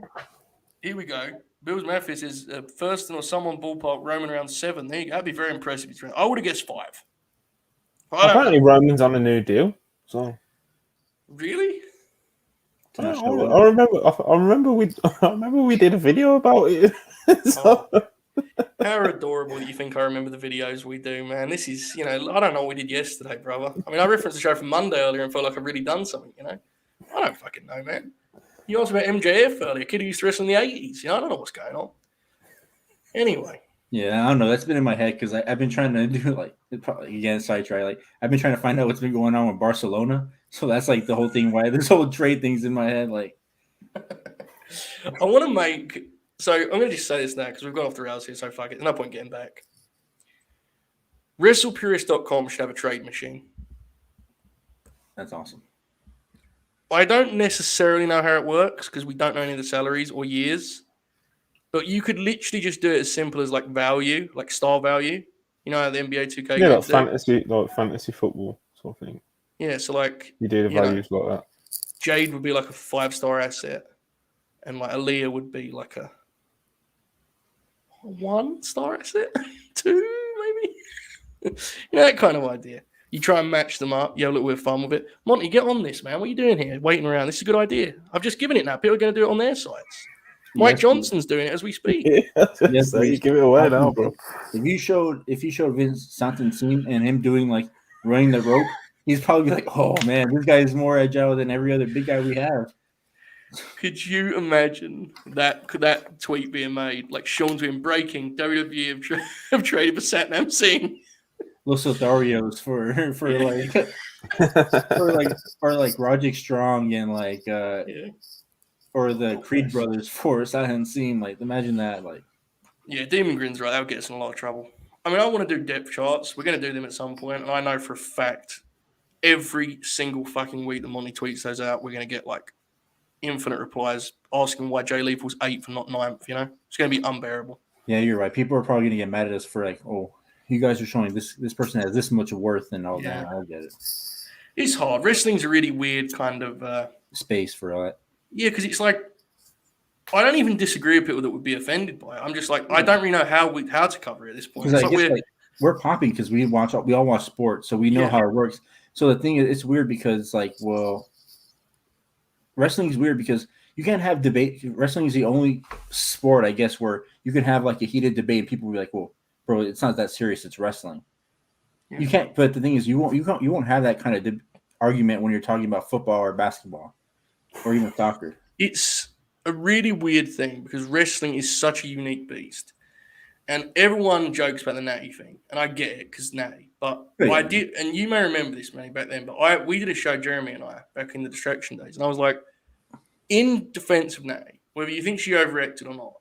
here we go. Bills Memphis is Thurston or someone ballpark Roman around 7. There you go. That'd be very impressive. I would have guessed 5. Apparently, Roman's on a new deal. So really, I remember we did a video about it. So. How adorable that you think I remember the videos we do, man. This is, you know, I don't know what we did yesterday, brother. I mean, I referenced the show from Monday earlier and felt like I've really done something, you know. I don't fucking know, man. You asked about MJF earlier, a kid who used to wrestle in the 80s. You know, I don't know what's going on. Anyway. Yeah, I don't know. That's been in my head because I've been trying to do, like, again, sidetrack. Like, I've been trying to find out what's been going on with Barcelona. So that's, like, the whole thing, why this whole trade thing's in my head. Like, I want to make... So I'm going to just say this now because we've gone off the rails here, so fuck it. There's no point getting back. WrestlePurist.com should have a trade machine. That's awesome. I don't necessarily know how it works because we don't know any of the salaries or years. But you could literally just do it as simple as like value, like star value. You know how the NBA 2K like fantasy football sort of thing. Yeah, so like you do the values like that. Jade would be like a 5-star asset, and like Aaliyah would be like a 1-star asset, 2 maybe. You know, that kind of idea. You try and match them up. You have a little bit of fun with it. Monty, get on this, man. What are you doing here? Waiting around. This is a good idea. I've just given it now. People are going to do it on their sites. Mike Johnson's doing it as we speak. Yes, you give it away now, bro. If you showed Vince something scene and him doing like running the rope, he's probably like, "Oh man, this guy is more agile than every other big guy we have." Could you imagine that tweet being made? Like Sean doing breaking WWE have traded for Satnam Singh. Los Lotharios for like Roderick Strong and like or the Creed brothers for Satnam Singh. Like, imagine that. Like, yeah, Demon Grin's right. That would get us in a lot of trouble. I mean, I want to do depth charts. We're going to do them at some point, and I know for a fact every single fucking week that Monty tweets those out, we're going to get like infinite replies asking why Jay Lethal's 8th and not 9th. You know, it's going to be unbearable. Yeah, you're right. People are probably going to get mad at us for like, oh, you guys are showing this person has this much worth and all that. I get it. It's hard. Wrestling's a really weird kind of space for all that. Yeah, because it's like I don't even disagree with people that would be offended by it. I'm just like I don't really know how to cover it at this point. It's we're popping because we all watch sports, so we know how it works. So the thing is, it's weird because like, well, wrestling is weird because you can't have debate. Wrestling is the only sport, I guess, where you can have like a heated debate and people will be like, well, bro, it's not that serious. It's wrestling. Yeah. You can't. But the thing is, you won't have that kind of argument when you're talking about football or basketball. or even soccer. It's a really weird thing because wrestling is such a unique beast. And everyone jokes about the natty thing. And I get it because natty. But I did, and you may remember this, Manny, back then, but we did a show, Jeremy and I, back in the Distraction days. And I was like, in defense of natty, whether you think she overacted or not,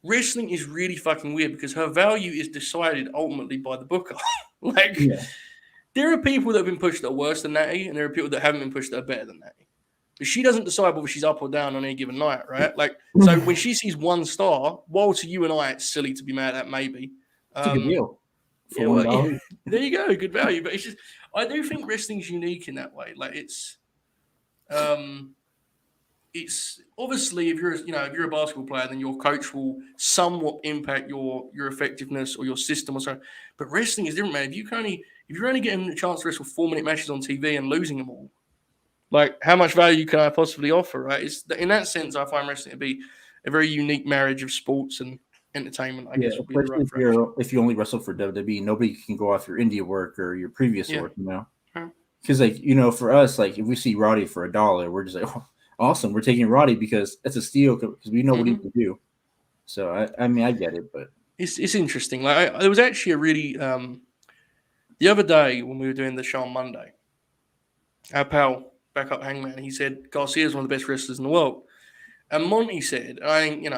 wrestling is really fucking weird because her value is decided ultimately by the booker. There are people that have been pushed that are worse than natty, and there are people that haven't been pushed that are better than natty. But she doesn't decide whether she's up or down on any given night, right? Like, so when she sees one star, while to you and I, it's silly to be mad at, maybe. It's a good deal. There you go, good value. But it's just, I do think wrestling's unique in that way. Like, it's obviously if you're a basketball player, then your coach will somewhat impact your effectiveness or your system or so. But wrestling is different, man. If you're only getting a chance to wrestle 4-minute matches on TV and losing them all, like, how much value can I possibly offer, right? In that sense, I find wrestling to be a very unique marriage of sports and entertainment, I guess. Would be the right if you only wrestle for WWE, nobody can go off your indie work or your previous work, Because, for us, like, if we see Roddy for $1, we're just like, oh, awesome, we're taking Roddy because it's a steal because we know what he can do. So, I get it, but... It's interesting. Like, there was actually a really... the other day when we were doing the show on Monday, our pal... backup Hangman, he said Garcia is one of the best wrestlers in the world. And Monty said, I think,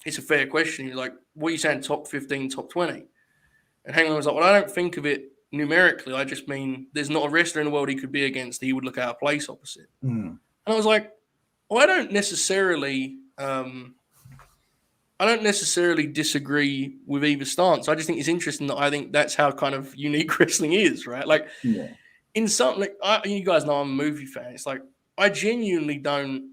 it's a fair question. He was like, what are you saying, top 15, top 20? And Hangman was like, well, I don't think of it numerically. I just mean there's not a wrestler in the world he could be against that he would look out of place opposite. And I was like, well, I don't necessarily disagree with either stance. I just think it's interesting that I think that's how kind of unique wrestling is, right? Like, in something like you guys know I'm a movie fan. It's like I genuinely don't.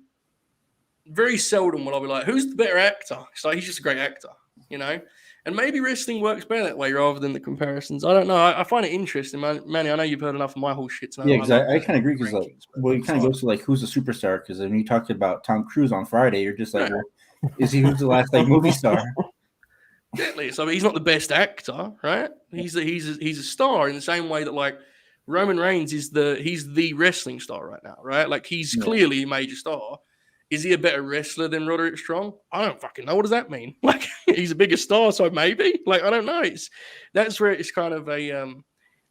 Very seldom will I be like, "Who's the better actor?" It's like he's just a great actor, And maybe wrestling works better that way rather than the comparisons. I don't know. I find it interesting, Manny. I know you've heard enough of my whole shit to know. Yeah, because I kind of agree. Because it kind of goes to like who's the superstar. Because when you talked about Tom Cruise on Friday, you're just like, well, is he who's the last movie star? Exactly. So he's not the best actor, right? He's a star in the same way that like. Roman Reigns he's the wrestling star right now, right? Like he's clearly a major star. Is he a better wrestler than Roderick Strong? I don't fucking know. What does that mean? Like he's a bigger star, so maybe. Like I don't know. That's where it's kind of a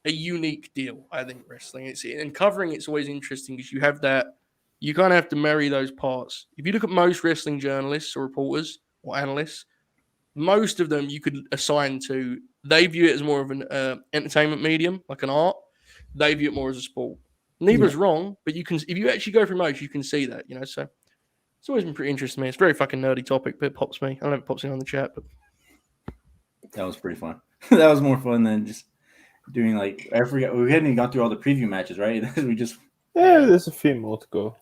unique deal. I think wrestling. And covering it's always interesting because you have that. You kind of have to marry those parts. If you look at most wrestling journalists or reporters or analysts, most of them you could assign to. They view it as more of an entertainment medium, like an art. They view it more as a sport. Neither is wrong, but you can, if you actually go through most, you can see that, So it's always been pretty interesting to me. It's a very fucking nerdy topic, but it pops me. I don't know if it pops in on the chat, but that was pretty fun. That was more fun than just doing like I forget. We hadn't even gone through all the preview matches, right? We just there's a few more to go.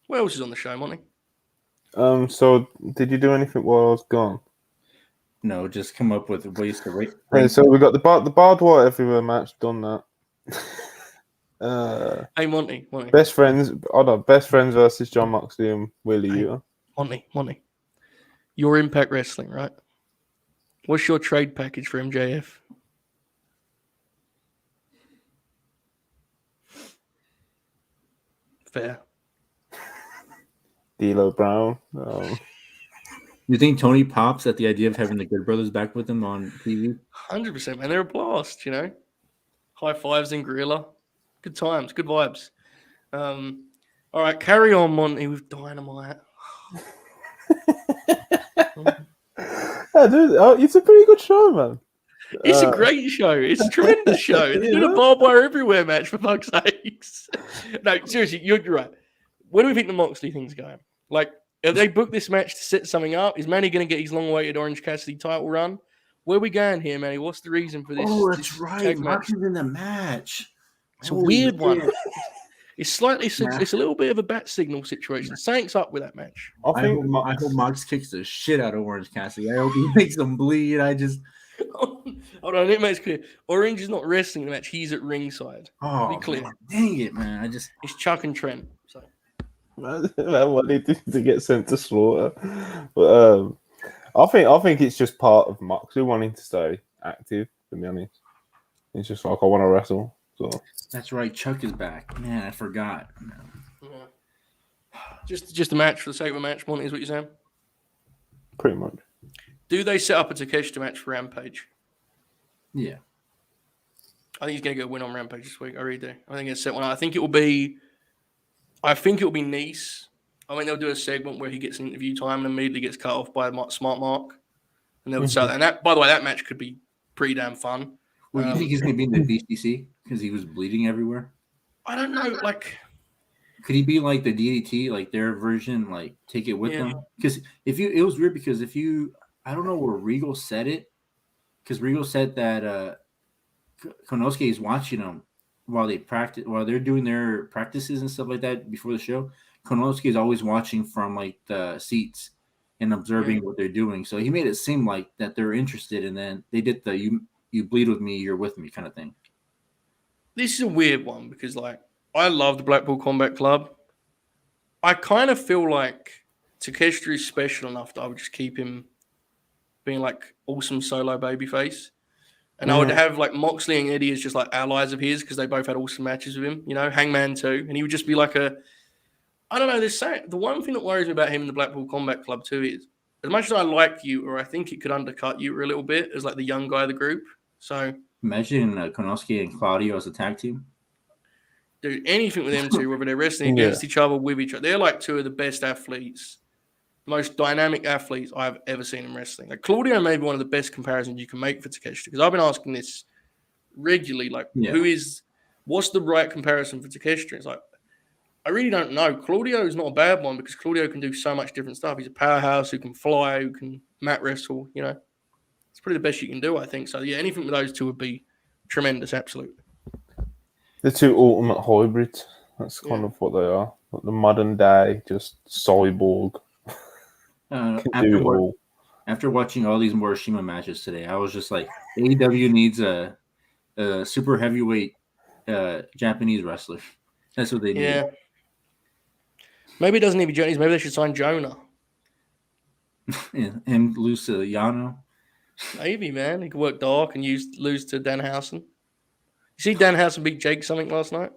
What else is on the show, Monty? So did you do anything while I was gone? No, just come up with ways to rate. So we got the barbed wire everywhere match. Done that. Hey Monty. Best friends. Best friends versus John Moxley and Willie Uter. Monty. Your Impact Wrestling, right? What's your trade package for MJF? Fair. D'Lo Brown. You think Tony pops at the idea of having the Good Brothers back with him on TV? 100%, man. They're a blast, High fives in Gorilla. Good times, good vibes. All right, carry on, Monty, with Dynamite. It's a pretty good show, man. It's a great show. It's a tremendous show. They're doing a barbed wire everywhere match, for fuck's sakes. No, seriously, you're right. Where do we think the Moxley thing's going? Like, have they booked this match to set something up? Is Manny going to get his long-awaited Orange Cassidy title run? Where are we going here, Manny? What's the reason for this? Oh, that's right. Moxley's in the match. It's a weird one. It's a little bit of a bat signal situation. Saints up with that match. I hope Mox kicks the shit out of Orange Cassidy. I hope he makes him bleed. Hold on, it makes clear. Orange is not wrestling the match. He's at ringside. Oh, be clear. Man, dang it, man! It's Chuck and Trent. So. I wanted to get sent to slaughter, but I think it's just part of Moxley wanting to stay active. To be honest, it's just like I want to wrestle. So that's right. Chuck is back. Man, I forgot. Yeah. Just a match for the sake of a match, Monty, is what you're saying? Pretty much. Do they set up a Takeshita match for Rampage? Yeah. I think he's going to get a win on Rampage this week. I really do. I think it's set one up. I think it will be Nice. I mean, they'll do a segment where he gets an interview time and immediately gets cut off by Smart Mark. And they'll sell that. And that, by the way, that match could be pretty damn fun. Well, you think he's going to be in the BCC because he was bleeding everywhere? I don't know. Like, could he be like the DDT, like their version, like take it with them? Because it was weird because I don't know where Regal said it, because Regal said that Konosuke is watching them while they're doing their practices and stuff like that before the show. Konosuke is always watching from like the seats and observing what they're doing. So he made it seem like that they're interested, and then they did the you bleed with me, you're with me kind of thing. This is a weird one because, like, I love the Blackpool Combat Club. I kind of feel like Takeshita is special enough that I would just keep him being like awesome solo babyface. And I would have like Moxley and Eddie as just like allies of his because they both had awesome matches with him, Hangman too. And he would just be like I don't know, the one thing that worries me about him in the Blackpool Combat Club too is as much as I like you, or I think it could undercut you a little bit as like the young guy of the group. So imagine Konosuke and Claudio as a tag team. Dude, anything with them two, whether they're wrestling against each other, with each other, they're like two of the best athletes, most dynamic athletes I've ever seen in wrestling. Like Claudio may be one of the best comparisons you can make for Takeshita, because I've been asking this regularly, like, what's the right comparison for Takeshita? It's like, I really don't know. Claudio is not a bad one because Claudio can do so much different stuff. He's a powerhouse who can fly, who can mat wrestle, It's probably the best you can do, I think. So, yeah, anything with those two would be tremendous, absolutely. The two ultimate hybrids. That's kind of what they are. Like the modern day, just cyborg. After watching all these Morishima matches today, I was just like, AEW needs a super heavyweight Japanese wrestler. That's what they need. Yeah. Maybe it doesn't need to be Japanese. Maybe they should sign Jonah. And lose to Yano. Maybe, man. He could work dark and lose to Danhausen. You see Danhausen beat Jake something last night?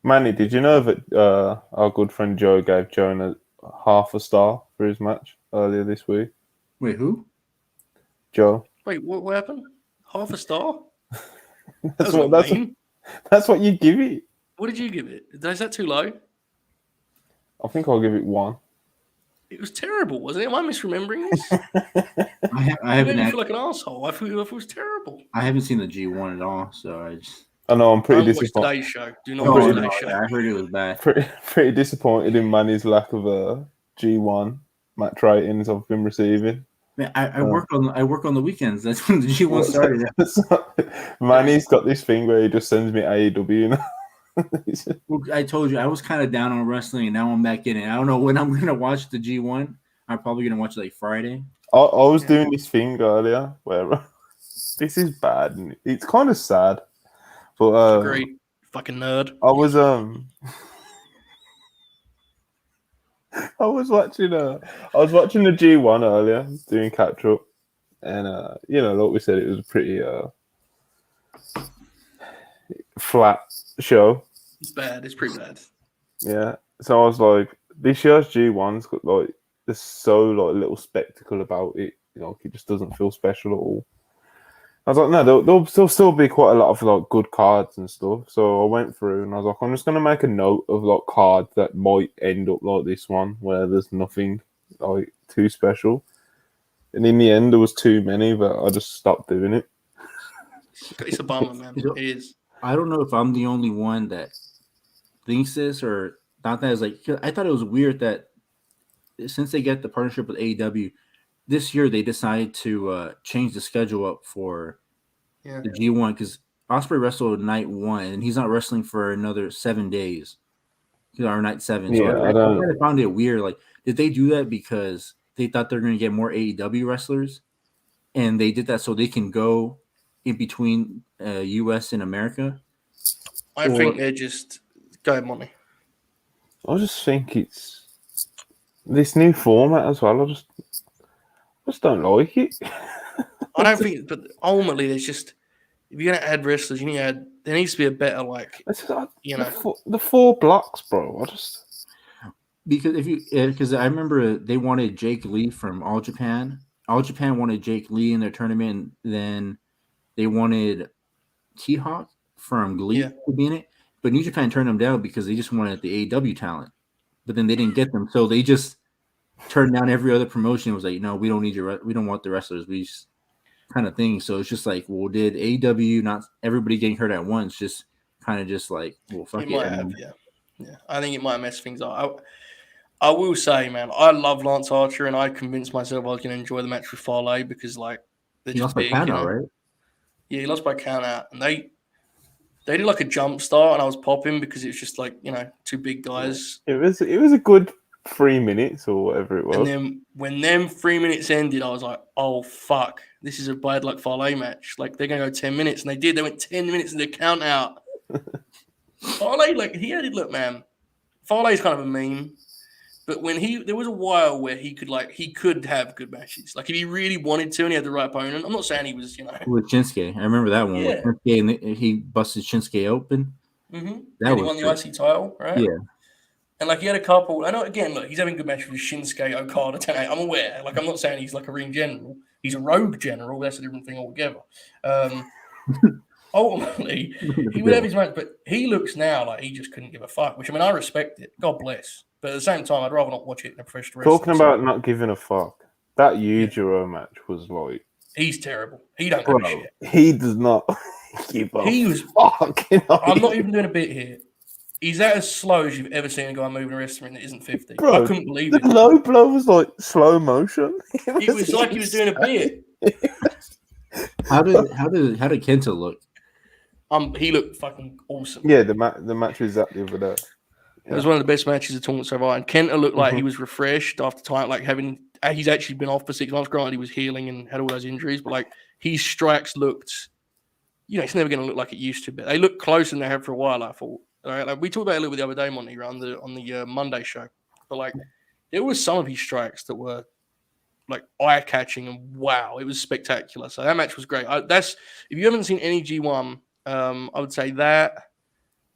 Manny, did you know that our good friend Joe gave Jonah half a star for his match earlier this week? Wait, who? Joe. Wait, what happened? Half a star? That's what you give it. What did you give it? Is that too low? I think I'll give it 1. It was terrible, wasn't it? Am I misremembering this? I haven't. I feel like an asshole. I feel it was terrible. I haven't seen the G1 at all, so I just. I know I'm pretty disappointed. Today's show. Do not watch today's show. I heard it was bad. Pretty disappointed in Manny's lack of a G1 match ratings I've been receiving. Man, I work on the weekends. That's when the G1 started. Manny's got this thing where he just sends me AEW. Well, I told you I was kind of down on wrestling, and now I'm back in it. I don't know when I'm gonna watch the G1. I'm probably gonna watch it like Friday. I was doing this thing earlier where this is bad and it's kind of sad. But agreed. Fucking nerd. I was watching the G1 earlier, doing catch up, and like we said, it was a pretty flat show. It's bad. It's pretty bad. Yeah. So I was like, this year's G1's got like there's so like a little spectacle about it. It just doesn't feel special at all. I was like, no, there'll still be quite a lot of like good cards and stuff. So I went through and I was like, I'm just gonna make a note of like cards that might end up like this one, where there's nothing like too special. And in the end, there was too many, but I just stopped doing it. It's a bummer, man. It is. I don't know if I'm the only one that thinks this or thought that. Is like, I thought it was weird that since they get the partnership with AEW. This year, they decided to change the schedule up for the G1 because Ospreay wrestled night 1, and he's not wrestling for another 7 days. Or night 7. So yeah, I found it weird. Like, did they do that because they thought they're going to get more AEW wrestlers? And they did that so they can go in between U.S. and America? I think they're just... Go ahead, Monty. I just think it's this new format as well. I just don't like it. I don't think, but ultimately, there's just if you're gonna add wrestlers, there needs to be a better the 4 blocks, bro. because I remember they wanted Jake Lee from All Japan. All Japan wanted Jake Lee in their tournament. Then they wanted T-Hawk from Glee to be in it, but New Japan turned them down because they just wanted the AEW talent. But then they didn't get them, so they just turned down every other promotion. It was like, no, we don't need we don't want the wrestlers. We just kind of thing. So it's just like, well, did AEW not everybody getting hurt at once? Just kind of just like, well, fuck it. Might have, yeah. I think it might mess things up. I will say, man, I love Lance Archer, and I convinced myself I was going to enjoy the match with Fale because, like, they're just big, count out, right? Yeah, he lost by count out, and they did like a jump start, and I was popping because it's just like, two big guys. It was a good 3 minutes or whatever it was. And then when them 3 minutes ended, I was like, oh fuck, this is a bad luck Fale match. Like, they're gonna go 10 minutes, and they did. They went 10 minutes in the count out. Fale, like, look, man. Fale's kind of a meme. But when there was a while where he could have good matches. Like if he really wanted to and he had the right opponent. I'm not saying he was, with Shinsuke. I remember that one. Yeah. With Shinsuke, and he busted Shinsuke open. Mm-hmm. He won the IC title, right? Yeah. And like he had a couple. I know again, look, he's having good matches with Shinsuke, Okada, Tanahashi. I'm aware. Like I'm not saying he's like a ring general. He's a rogue general. That's a different thing altogether. Ultimately, he would have his match, but he looks now like he just couldn't give a fuck. Which I mean, I respect it. God bless. But at the same time, I'd rather not watch it in a professional wrestling. Talking about not giving a fuck, that Yujiro match was like... He's terrible. He don't give a shit. He does not give a fuck. I'm not even doing a bit here. He's that as slow as you've ever seen a guy moving a wrestling that isn't 50. Bro, I couldn't believe it. The low blow was like slow motion. It was like he was doing a bit. How did Kenta look? He looked fucking awesome. Yeah, the match was that the other day. It was one of the best matches of tournament so far. And Kenta looked like he was refreshed after time, like he's actually been off for 6 months. Granted, he was healing and had all those injuries, but like his strikes looked, it's never going to look like it used to. But they looked closer than they had for a while, I thought. All right, like we talked about it a little bit the other day, Monty, on the Monday show. But like there was some of his strikes that were like eye catching and wow, it was spectacular. So that match was great. If you haven't seen any G1, I would say that.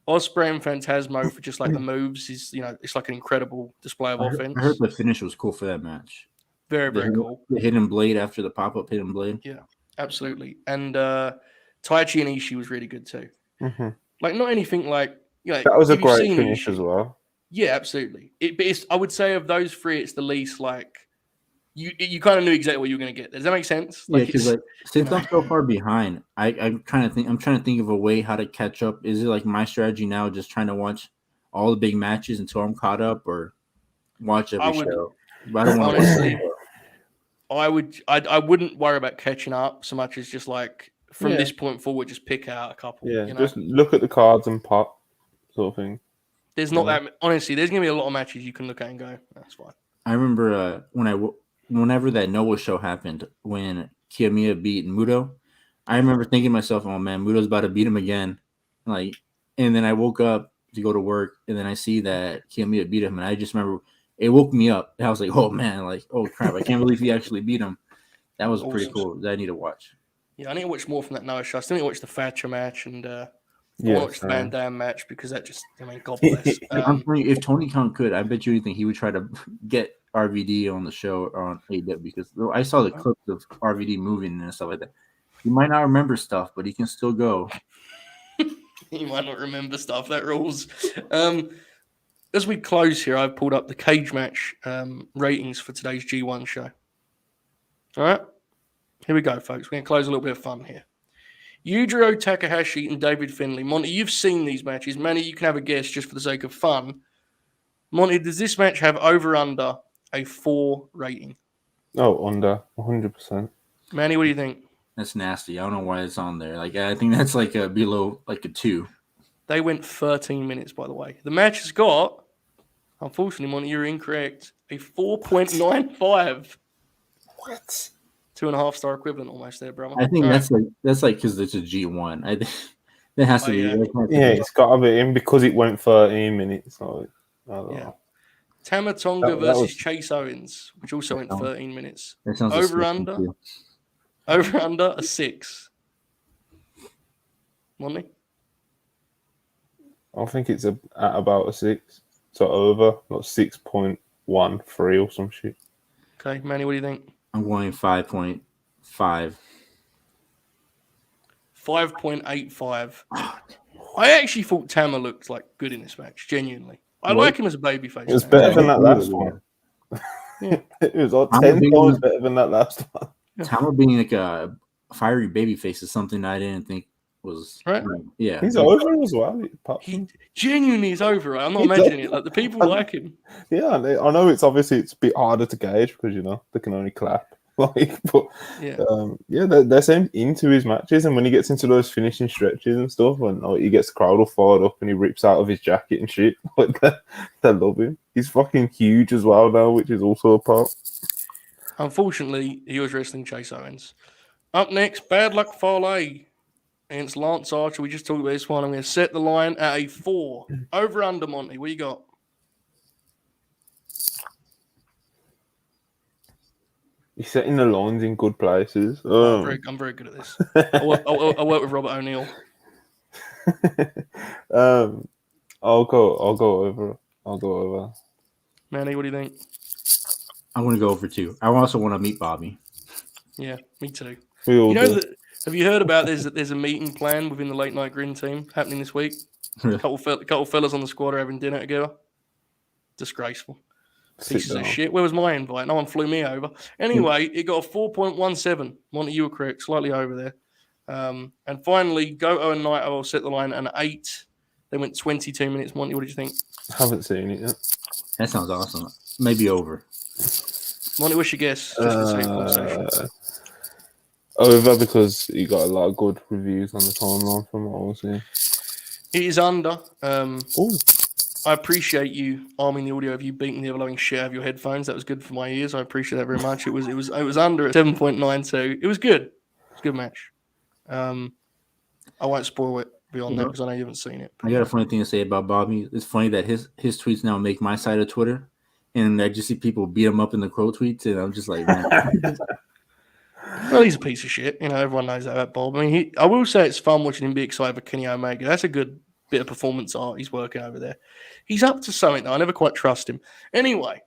Ospreay and Phantasmo for just like the moves is, it's like an incredible display of offense. I heard the finish was cool for that match. Very, very cool. The hidden blade after the pop-up hidden blade. Yeah, absolutely. And Taichi and Ishii was really good too. Mm-hmm. Like not anything like, that was a great finish Ishii as well. Yeah, absolutely. I would say of those three, it's the least like, you kind of knew exactly what you were going to get. Does that make sense? Like, because since I'm so far behind, I'm trying to think of a way how to catch up. Is it like my strategy now, just trying to watch all the big matches until I'm caught up, or watch every show? But I don't want to. Honestly, I wouldn't worry about catching up so much as just like from this point forward, just pick out a couple. Yeah, just look at the cards and pop, sort of thing. There's not that honestly. There's gonna be a lot of matches you can look at and go, that's fine. I remember whenever that Noah show happened, when Kiyomiya beat Muto, I remember thinking to myself, oh man, Muto's about to beat him again. Like, and then I woke up to go to work, and then I see that Kiyomiya beat him, and I just remember it woke me up. And I was like, oh man, like, oh crap, I can't believe he actually beat him. That was awesome. Pretty cool. That I need to watch. Yeah, I need to watch more from that Noah show. I still need to watch the Thatcher match and watch the Van Dam match because that just, God bless. I'm telling you, if Tony Khan could, I bet you anything he would try to get RVD on the show or on AEW, because I saw the clips of RVD moving and stuff like that. He might not remember stuff, but he can still go. He might not remember stuff. That rules. As we close here, I've pulled up the cage match ratings for today's G1 show. All right, here we go, folks. We're going to close a little bit of fun here. Yujiro Takahashi and David Finlay. Monty, you've seen these matches. Manny, you can have a guess just for the sake of fun. Monty, does this match have over-under a 4 rating? Oh, under 100%. Manny, what do you think? That's nasty. I don't know why it's on there. Like, I think that's like below like a 2. They went 13 minutes, by the way. The match has got, unfortunately, Monty, you're incorrect, a 4.95. What? 2.5-star equivalent almost there, brother. I think that's like because it's a G1. I think that has to be. Yeah, it's got to be in because it went 13 minutes. So I don't know. Tama Tonga versus Chase Owens, which also went 13 minutes. Over under a 6. Monty? I think it's at about a 6. So over, like 6.13 or some shit. Okay, Manny, what do you think? I'm going 5.5. 5.85. I actually thought Tama looked like good in this match, genuinely. I What? like him as a babyface. It was man. better than that Yeah, last yeah. one. Yeah. It was like I'm 10 being- times better than that last one. Tama being like a fiery babyface is something I didn't think was Right. Yeah, He's over as well. He genuinely is over. I'm not He's imagining it. over. Like the people like him. Yeah, I know it's a bit harder to gauge because they can only clap. But Yeah. they seem into his matches, and when he gets into those finishing stretches and stuff, and he gets the crowd all fired up, and he rips out of his jacket and shit, like they love him. He's fucking huge as well now, which is also a part. Unfortunately, he was wrestling Chase Owens. Up next, Bad Luck Fale against Lance Archer. We just talked about this one. I'm going to set the line at a 4. Over under, Monty. What you got? He's setting the lines in good places. I'm very good at this. I work with Robert O'Neill. I'll go over. I'll go over. Manny, what do you think? I want to go over 2. I also want to meet Bobby. Yeah, me too. We all You know do. that? Have you heard about this? That there's a meeting planned within the Late Night Grin team happening this week. Couple fellas on the squad are having dinner together. Disgraceful. Pieces of shit. Where was my invite? No one flew me over. Anyway, it got a 4.17. Monty, you were correct. Slightly over there. And finally, Goto and Naito will set the line at an 8. They went 22 minutes. Monty, what did you think? Haven't seen it yet. That sounds awesome. Maybe over. Monty, what's your guess? Just for the sake of conversation. Over because you got a lot of good reviews on the timeline from what I was seeing. It is under. Ooh. I appreciate you arming the audio of you beating the ever-loving shit out of your headphones. That was good for my ears. I appreciate that very much. It was under at 7.92. It was good. It was a good match. I won't spoil it beyond that because I know you haven't seen it. I got a funny thing to say about Bobby. It's funny that his tweets now make my side of Twitter, and I just see people beat him up in the crow tweets, and I'm just like, man. Well, he's a piece of shit. Everyone knows that about Bob. I mean, I will say it's fun watching him be excited for Kenny Omega. That's a good bit of performance art he's working over there. He's up to something, though. I never quite trust him. Anyway,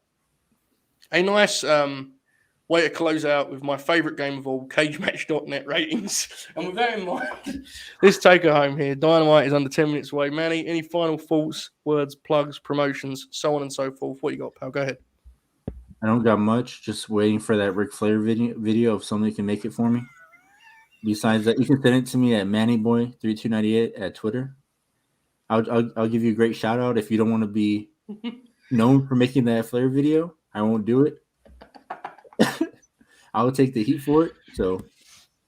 a nice way to close out with my favorite game of all, cagematch.net ratings. And with that in mind, let's take her home here. Dynamite is under 10 minutes away. Manny, any final thoughts, words, plugs, promotions, so on and so forth? What you got, pal? Go ahead. I don't got much. Just waiting for that Ric Flair video if somebody can make it for me. Besides that, you can send it to me at MannyBoy3298 at Twitter. I'll give you a great shout out. If you don't want to be known for making that Flair video, I won't do it. I will take the heat for it. So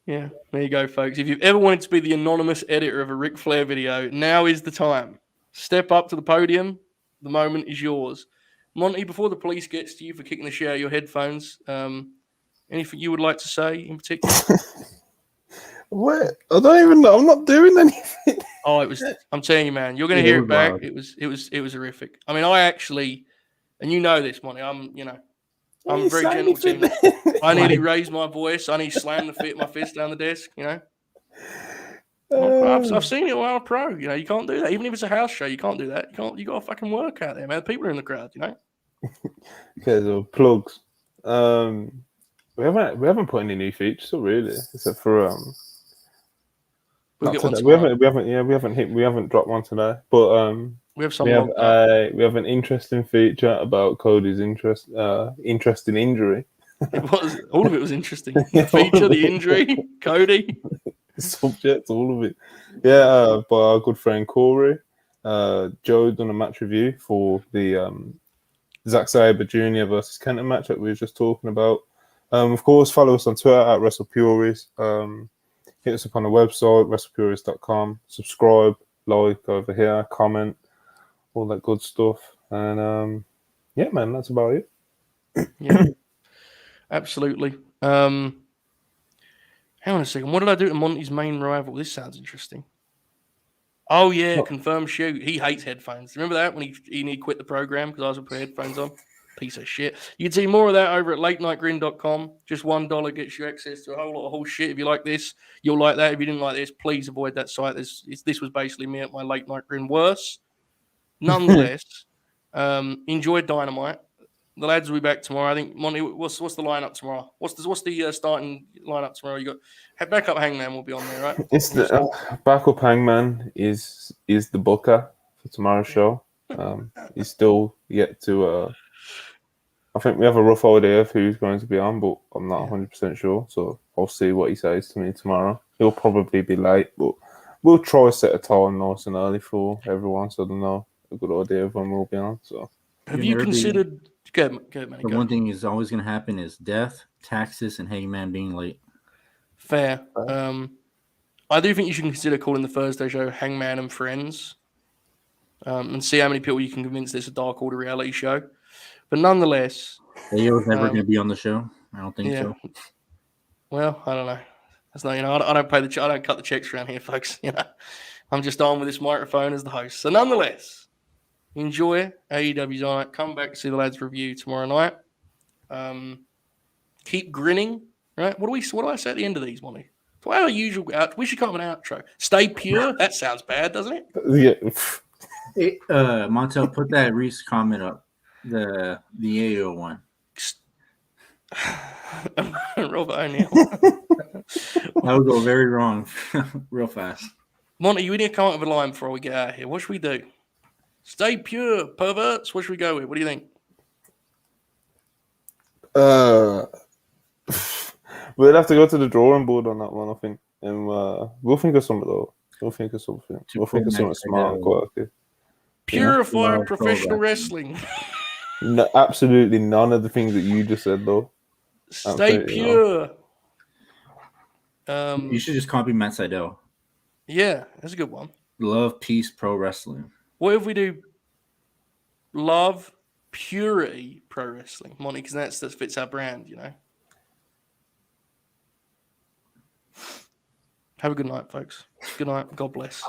yeah, there you go, folks. If you've ever wanted to be the anonymous editor of a Ric Flair video, now is the time. Step up to the podium. The moment is yours. Monty, before the police gets to you for kicking the shit out of your headphones, anything you would like to say in particular? What? I don't even know. I'm not doing anything. Oh, it was. I'm telling you, man, you're going to hear it back. It was horrific. I mean, I actually, and you know this, Monty. I'm a very gentle team. I nearly raised my voice. I nearly slammed my fist down the desk. I've seen it while I'm a pro. You can't do that. Even if it's a house show, you can't do that. You got to fucking work out there, man. People are in the crowd, Okay, so plugs. We haven't put any new features, really, except for We'll get one today. We haven't dropped one today, but we have some. we have an interesting feature about Cody's interesting injury. It was all of it was interesting. The feature, the injury, Cody. Subject, all of it. Yeah, by our good friend Corey. Joe done a match review for the Zack Sabre Jr. versus Kenton match that we were just talking about. Of course, follow us on Twitter at WrestlePuries. Hit us up on the website, WrestlePuries.com. Subscribe, like over here, comment, all that good stuff. And yeah, man, that's about it. Yeah, absolutely. Hang on a second. What did I do to Monty's main rival? This sounds interesting. Oh, yeah, confirmed shoot. He hates headphones. Remember that when he quit the program because I was put headphones on? Piece of shit. You can see more of that over at latenightgrin.com. Just $1 gets you access to a whole lot of whole shit. If you like this, you'll like that. If you didn't like this, please avoid that site. This was basically me at my late night grin worse. Nonetheless, Enjoy Dynamite. The lads will be back tomorrow. I think Monty. What's the lineup tomorrow? What's the starting lineup tomorrow? You got backup Hangman will be on there, right? It's the backup Hangman is the booker for tomorrow's show. He's still yet to. I think we have a rough idea of who's going to be on, but I'm not 100% sure. So I'll see what he says to me tomorrow. He'll probably be late, but we'll try to set a time nice and early for everyone so they know a good idea of when we'll be on. So have you considered? Go ahead, man. The one thing is always going to happen is death, taxes, and Hangman being late. Fair. I do think you should consider calling the Thursday show Hangman and Friends, and see how many people you can convince this a Dark Order reality show. But nonetheless, AEW's never going to be on the show. I don't think so. Well, I don't know. That's not. I don't pay I don't cut the checks around here, folks. I'm just on with this microphone as the host. So nonetheless, enjoy AEW's on it. Come back to see the lads review tomorrow night. Keep grinning. Right? What do I say at the end of these, Monty? So our usual we should come up with an outro. Stay pure. That sounds bad, doesn't it? yeah. Hey, Montel, put that Reese comment up. The AO one. Robert O'Neill. That would go very wrong real fast. Monty, you need to come up with a line before we get out of here. What should we do? Stay pure, perverts. What should we go with? What do you think? We'll have to go to the drawing board on that one, I think. And we'll think of something, though. We'll think of something. We'll think of something smart and quirky. Purify professional wrestling. No, absolutely none of the things that you just said, though. Stay pure. You should just copy Matt Sydal. Yeah, that's a good one. Love, peace, pro wrestling. What if we do love, purity, pro wrestling, Monty? Because that fits our brand, Have a good night, folks. Good night. God bless.